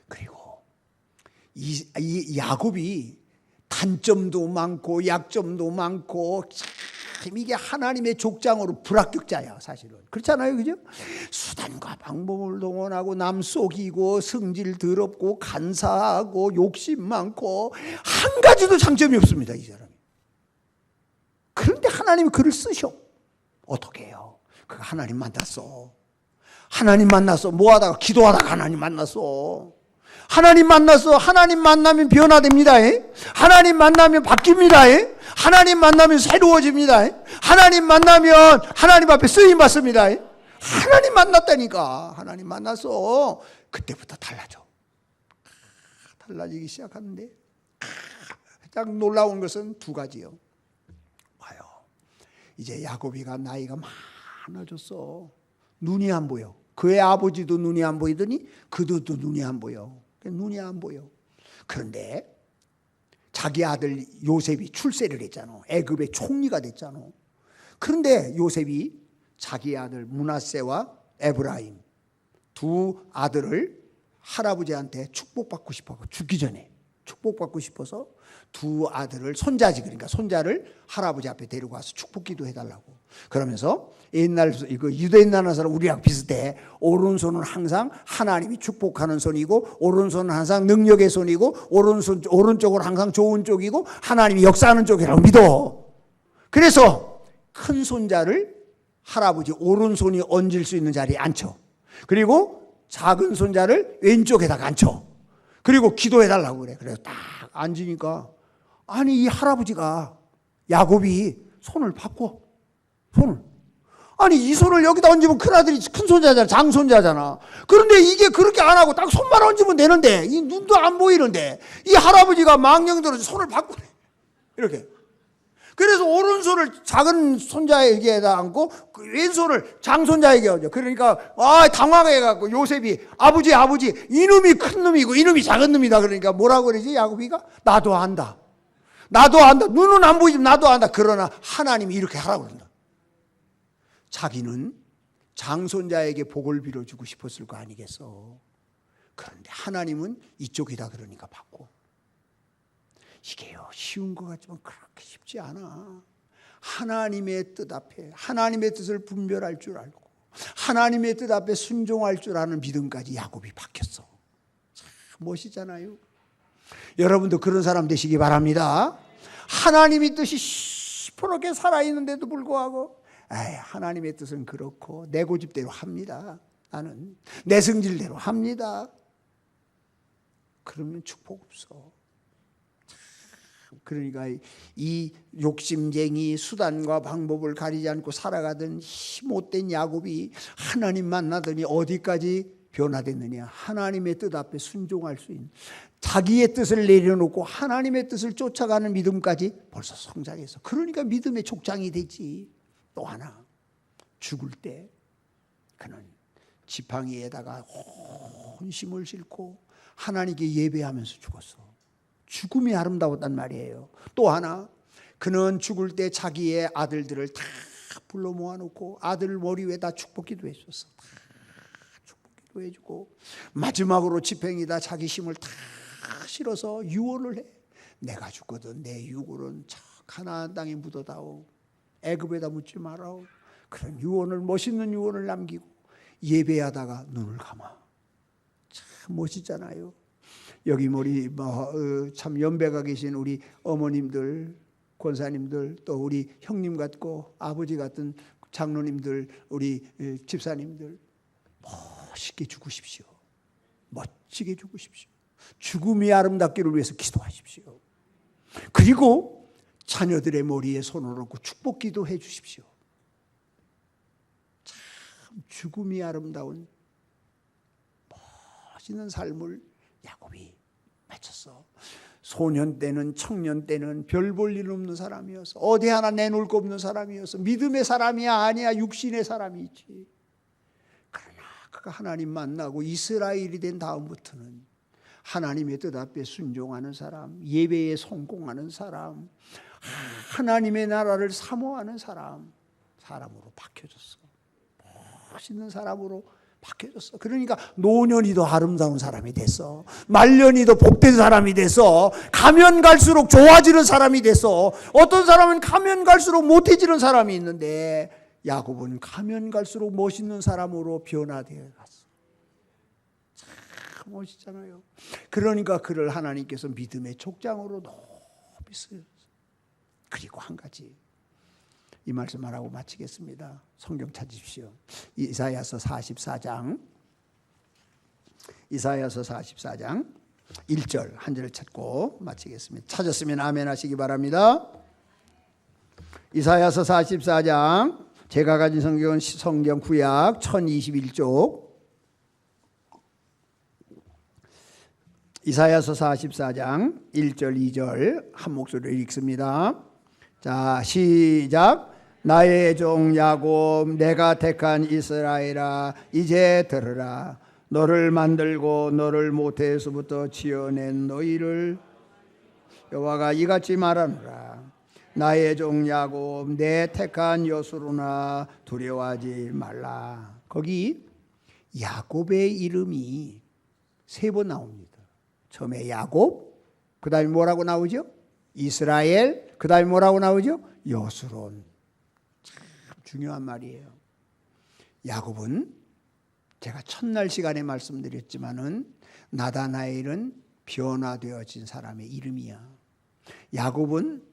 S1: 그리고 이 야곱이 단점도 많고 약점도 많고 이게 하나님의 족장으로 불합격자야 사실은. 그렇잖아요, 그죠? 수단과 방법을 동원하고 남 속이고 성질 더럽고 간사하고 욕심 많고 한 가지도 장점이 없습니다 이 사람이. 그런데 하나님이 그를 쓰셔. 어떻게 해요? 그가 하나님 만났어. 하나님 만났어. 뭐 하다가 기도하다가 하나님 만났어. 하나님 만났어. 하나님 만나면 변화됩니다. 하나님 만나면 바뀝니다. 하나님 만나면 새로워집니다. 하나님 만나면 하나님 앞에 쓰임 받습니다. 하나님 만났다니까. 하나님 만났어. 그때부터 달라져. 달라지기 시작하는데 가장 놀라운 것은 두 가지요. 봐요. 이제 야곱이가 나이가 많아졌어. 눈이 안 보여. 그의 아버지도 눈이 안 보이더니 그도 눈이 안 보여. 눈이 안 보여. 그런데 자기 아들 요셉이 출세를 했잖아. 애굽의 총리가 됐잖아. 그런데 요셉이 자기 아들 므낫세와 에브라임 두 아들을 할아버지한테 축복받고 싶어. 죽기 전에 축복받고 싶어서 두 아들을 손자지, 그러니까 손자를 할아버지 앞에 데리고 와서 축복기도 해달라고. 그러면서 옛날 이거 유대인 나라는 사람 우리랑 비슷해. 오른손은 항상 하나님이 축복하는 손이고 오른손은 항상 능력의 손이고 오른쪽은 항상 좋은 쪽이고 하나님이 역사하는 쪽이라고 믿어. 그래서 큰 손자를 할아버지 오른손이 얹을 수 있는 자리에 앉혀. 그리고 작은 손자를 왼쪽에다가 앉혀. 그리고 기도해달라고 그래. 그래서 딱 앉으니까 아니 이 할아버지가 야곱이 손을 바꿔. 손을. 아니 이 손을 여기다 얹으면 큰아들이 큰 손자잖아. 장손자잖아. 그런데 이게 그렇게 안 하고 딱 손만 얹으면 되는데 이 눈도 안 보이는데 이 할아버지가 망령들어서 손을 바꾸네. 이렇게. 그래서 오른손을 작은 손자에게다 앉고 왼손을 장손자에게 얹어. 그러니까 당황해갖고 요셉이 아버지 이놈이 큰 놈이고 이놈이 작은 놈이다. 그러니까 뭐라고 그러지 야곱이가? 나도 안다. 눈은 안 보이지만 나도 안다. 그러나 하나님이 이렇게 하라고 그런다. 자기는 장손자에게 복을 빌어주고 싶었을 거 아니겠어. 그런데 하나님은 이쪽이다 그러니까 받고. 이게요 쉬운 것 같지만 그렇게 쉽지 않아. 하나님의 뜻 앞에 하나님의 뜻을 분별할 줄 알고 하나님의 뜻 앞에 순종할 줄 아는 믿음까지 야곱이 바뀌었어. 참 멋있잖아요. 여러분도 그런 사람 되시기 바랍니다. 하나님의 뜻이 시퍼렇게 살아있는데도 불구하고 하나님의 뜻은 그렇고 내 고집대로 합니다. 나는 내 성질대로 합니다. 그러면 축복 없어. 그러니까 이 욕심쟁이 수단과 방법을 가리지 않고 살아가던 못된 야곱이 하나님 만나더니 어디까지 변화됐느냐. 하나님의 뜻 앞에 순종할 수 있는 자기의 뜻을 내려놓고 하나님의 뜻을 쫓아가는 믿음까지 벌써 성장해서. 그러니까 믿음의 족장이 되지. 또 하나 죽을 때 그는 지팡이에다가 혼심을 싣고 하나님께 예배하면서 죽었어. 죽음이 아름다웠단 말이에요. 또 하나 그는 죽을 때 자기의 아들들을 다 불러 모아놓고 아들 머리 위에 다 축복기도 해줬어. 다 축복기도 해주고 마지막으로 지팡이에다 자기 힘을 다 실어서 유언을 해. 내가 죽거든 내 유골은 저 가나안 땅에 묻어다오. 애굽에다 묻지 마라오. 그런 유언을 멋있는 유언을 남기고 예배하다가 눈을 감아. 참 멋있잖아요. 여기 참 연배가 계신 우리 어머님들, 권사님들, 또 우리 형님 같고 아버지 같은 장로님들, 우리 집사님들 멋있게 죽으십시오. 멋지게 죽으십시오. 죽음이 아름답기를 위해서 기도하십시오. 그리고 자녀들의 머리에 손을 얹고 축복기도 해 주십시오. 참 죽음이 아름다운 멋있는 삶을 야곱이 맺혔어. 소년 때는 청년 때는 별 볼 일 없는 사람이었어. 어디 하나 내놓을 거 없는 사람이었어. 믿음의 사람이야 아니야 육신의 사람이지. 그러나 그가 하나님 만나고 이스라엘이 된 다음부터는 하나님의 뜻 앞에 순종하는 사람, 예배에 성공하는 사람, 하나님의 나라를 사모하는 사람으로 바뀌어졌어. 멋있는 사람으로 바뀌어졌어. 그러니까 노년이도 아름다운 사람이 됐어. 말년이도 복된 사람이 됐어. 가면 갈수록 좋아지는 사람이 됐어. 어떤 사람은 가면 갈수록 못해지는 사람이 있는데 야곱은 가면 갈수록 멋있는 사람으로 변화되어 갔어. 참 멋있잖아요. 그러니까 그를 하나님께서 믿음의 족장으로 높이 쓰셨어. 그리고 한 가지 이 말씀 하라고 마치겠습니다. 성경 찾으십시오. 이사야서 44장 1절 한 절 찾고 마치겠습니다. 찾았으면 아멘 하시기 바랍니다. 이사야서 44장, 제가 가진 성경은 성경 구약 1021쪽, 이사야서 44장 1절 2절 한 목소리로 읽습니다. 자, 시작. 나의 종 야곱, 내가 택한 이스라엘아, 이제 들으라. 너를 만들고 너를 모태에서부터 지어낸 너희를 여호와가 이같이 말하노라. 나의 종 야곱, 내 택한 여수로나 두려워하지 말라. 거기 야곱의 이름이 3번 나옵니다. 처음에 야곱, 그 다음에 뭐라고 나오죠? 이스라엘, 그 다음에 뭐라고 나오죠? 여수론. 참 중요한 말이에요. 야곱은 제가 첫날 시간에 말씀드렸지만은 나다나엘은 변화되어진 사람의 이름이야. 야곱은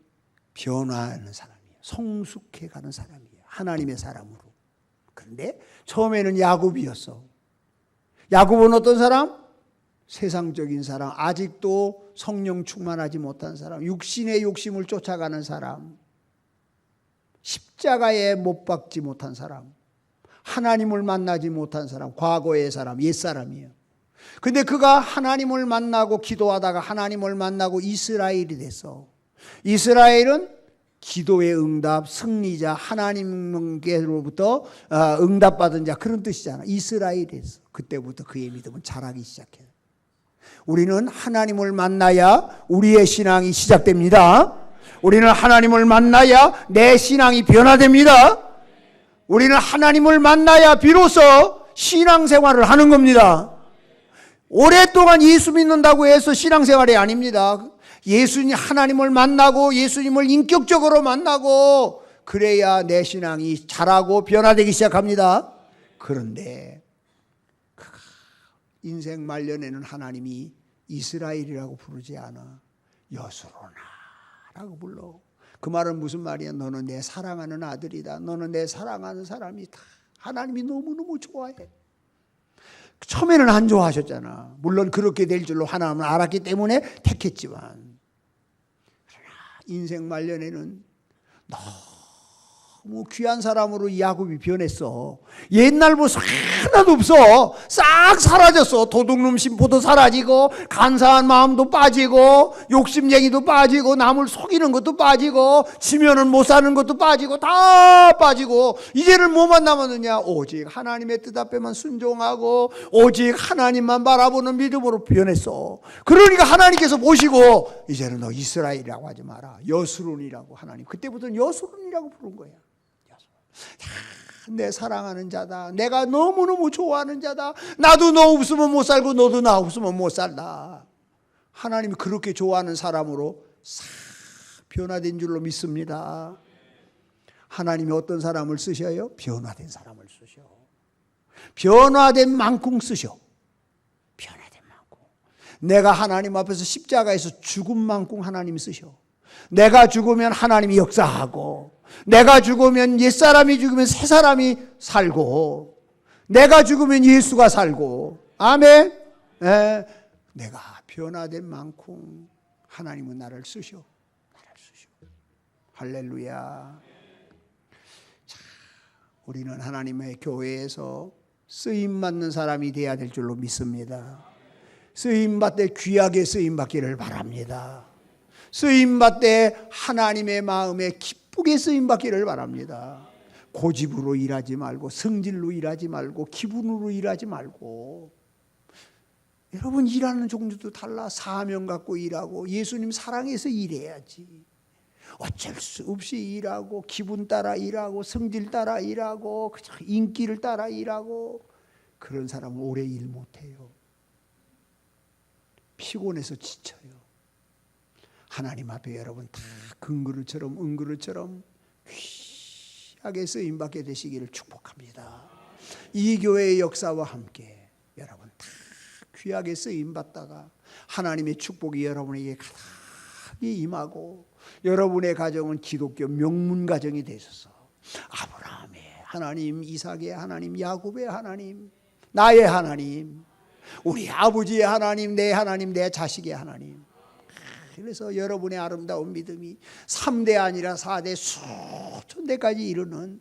S1: 변화하는 사람이에요. 성숙해가는 사람이에요. 하나님의 사람으로. 그런데 처음에는 야곱이었어. 야곱은 어떤 사람? 세상적인 사람, 아직도 성령 충만하지 못한 사람, 육신의 욕심을 쫓아가는 사람, 십자가에 못 박지 못한 사람, 하나님을 만나지 못한 사람, 과거의 사람, 옛사람이에요. 근데 그가 하나님을 만나고 기도하다가 하나님을 만나고 이스라엘이 됐어. 이스라엘은 기도의 응답, 승리자, 하나님께로부터 응답받은 자, 그런 뜻이잖아. 이스라엘이 됐어. 그때부터 그의 믿음은 자라기 시작해요. 우리는 하나님을 만나야 우리의 신앙이 시작됩니다. 우리는 하나님을 만나야 내 신앙이 변화됩니다. 우리는 하나님을 만나야 비로소 신앙생활을 하는 겁니다. 오랫동안 예수 믿는다고 해서 신앙생활이 아닙니다. 예수님, 하나님을 만나고 예수님을 인격적으로 만나고 그래야 내 신앙이 자라고 변화되기 시작합니다. 그런데 인생 말년에는 하나님이 이스라엘이라고 부르지 않아. 여수로나라고 불러. 그 말은 무슨 말이야? 너는 내 사랑하는 아들이다. 너는 내 사랑하는 사람이다. 하나님이 너무너무 좋아해. 처음에는 안 좋아하셨잖아. 물론 그렇게 될 줄로 하나님은 알았기 때문에 택했지만, 그러나 인생 말년에는 너무 귀한 사람으로 야곱이 변했어. 옛날 모습 하나도 없어. 싹 사라졌어. 도둑놈 심보도 사라지고, 간사한 마음도 빠지고, 욕심쟁이도 빠지고, 남을 속이는 것도 빠지고, 지면은 못 사는 것도 빠지고, 다 빠지고, 이제는 뭐만 남았느냐? 오직 하나님의 뜻 앞에만 순종하고 오직 하나님만 바라보는 믿음으로 변했어. 그러니까 하나님께서 보시고 이제는 너 이스라엘이라고 하지 마라. 여수론이라고. 하나님 그때부터는 여수론이라고 부른 거야. 내 사랑하는 자다. 내가 너무너무 좋아하는 자다. 나도 너 없으면 못 살고 너도 나 없으면 못 살다. 하나님이 그렇게 좋아하는 사람으로 싹 변화된 줄로 믿습니다. 하나님이 어떤 사람을 쓰셔요? 변화된 사람을 쓰셔. 변화된 만큼 쓰셔. 변화된 만큼. 내가 하나님 앞에서 십자가에서 죽은 만큼 하나님이 쓰셔. 내가 죽으면 하나님이 역사하고, 내가 죽으면 옛사람이 죽으면 새사람이 살고, 내가 죽으면 예수가 살고. 아멘. 네. 내가 변화된 만큼 하나님은 나를 쓰셔. 나를 쓰셔. 할렐루야. 자, 우리는 하나님의 교회에서 쓰임받는 사람이 되어야 될 줄로 믿습니다. 쓰임받되 귀하게 쓰임받기를 바랍니다. 쓰임받되 하나님의 마음에 기쁘게 쓰임받기를 바랍니다. 고집으로 일하지 말고, 성질로 일하지 말고, 기분으로 일하지 말고. 여러분, 일하는 종류도 달라. 사명 갖고 일하고, 예수님 사랑해서 일해야지. 어쩔 수 없이 일하고, 기분 따라 일하고, 성질 따라 일하고, 그저 인기를 따라 일하고, 그런 사람은 오래 일 못해요. 피곤해서 지쳐요. 하나님 앞에 여러분 다 금그릇처럼 은그릇처럼 귀하게 쓰임받게 되시기를 축복합니다. 이 교회의 역사와 함께 여러분 다 귀하게 쓰임받다가 하나님의 축복이 여러분에게 가득히 임하고, 여러분의 가정은 기독교 명문 가정이 되셔서 아브라함의 하나님, 이삭의 하나님, 야곱의 하나님, 나의 하나님, 우리 아버지의 하나님, 내 하나님, 내 자식의 하나님. 그래서 여러분의 아름다운 믿음이 3대 아니라 4대 수천 대까지 이르는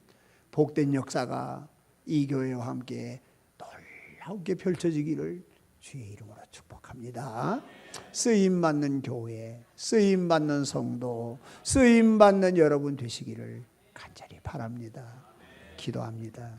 S1: 복된 역사가 이 교회와 함께 놀랍게 펼쳐지기를 주의 이름으로 축복합니다. 쓰임받는 교회, 쓰임받는 성도, 쓰임받는 여러분 되시기를 간절히 바랍니다. 기도합니다.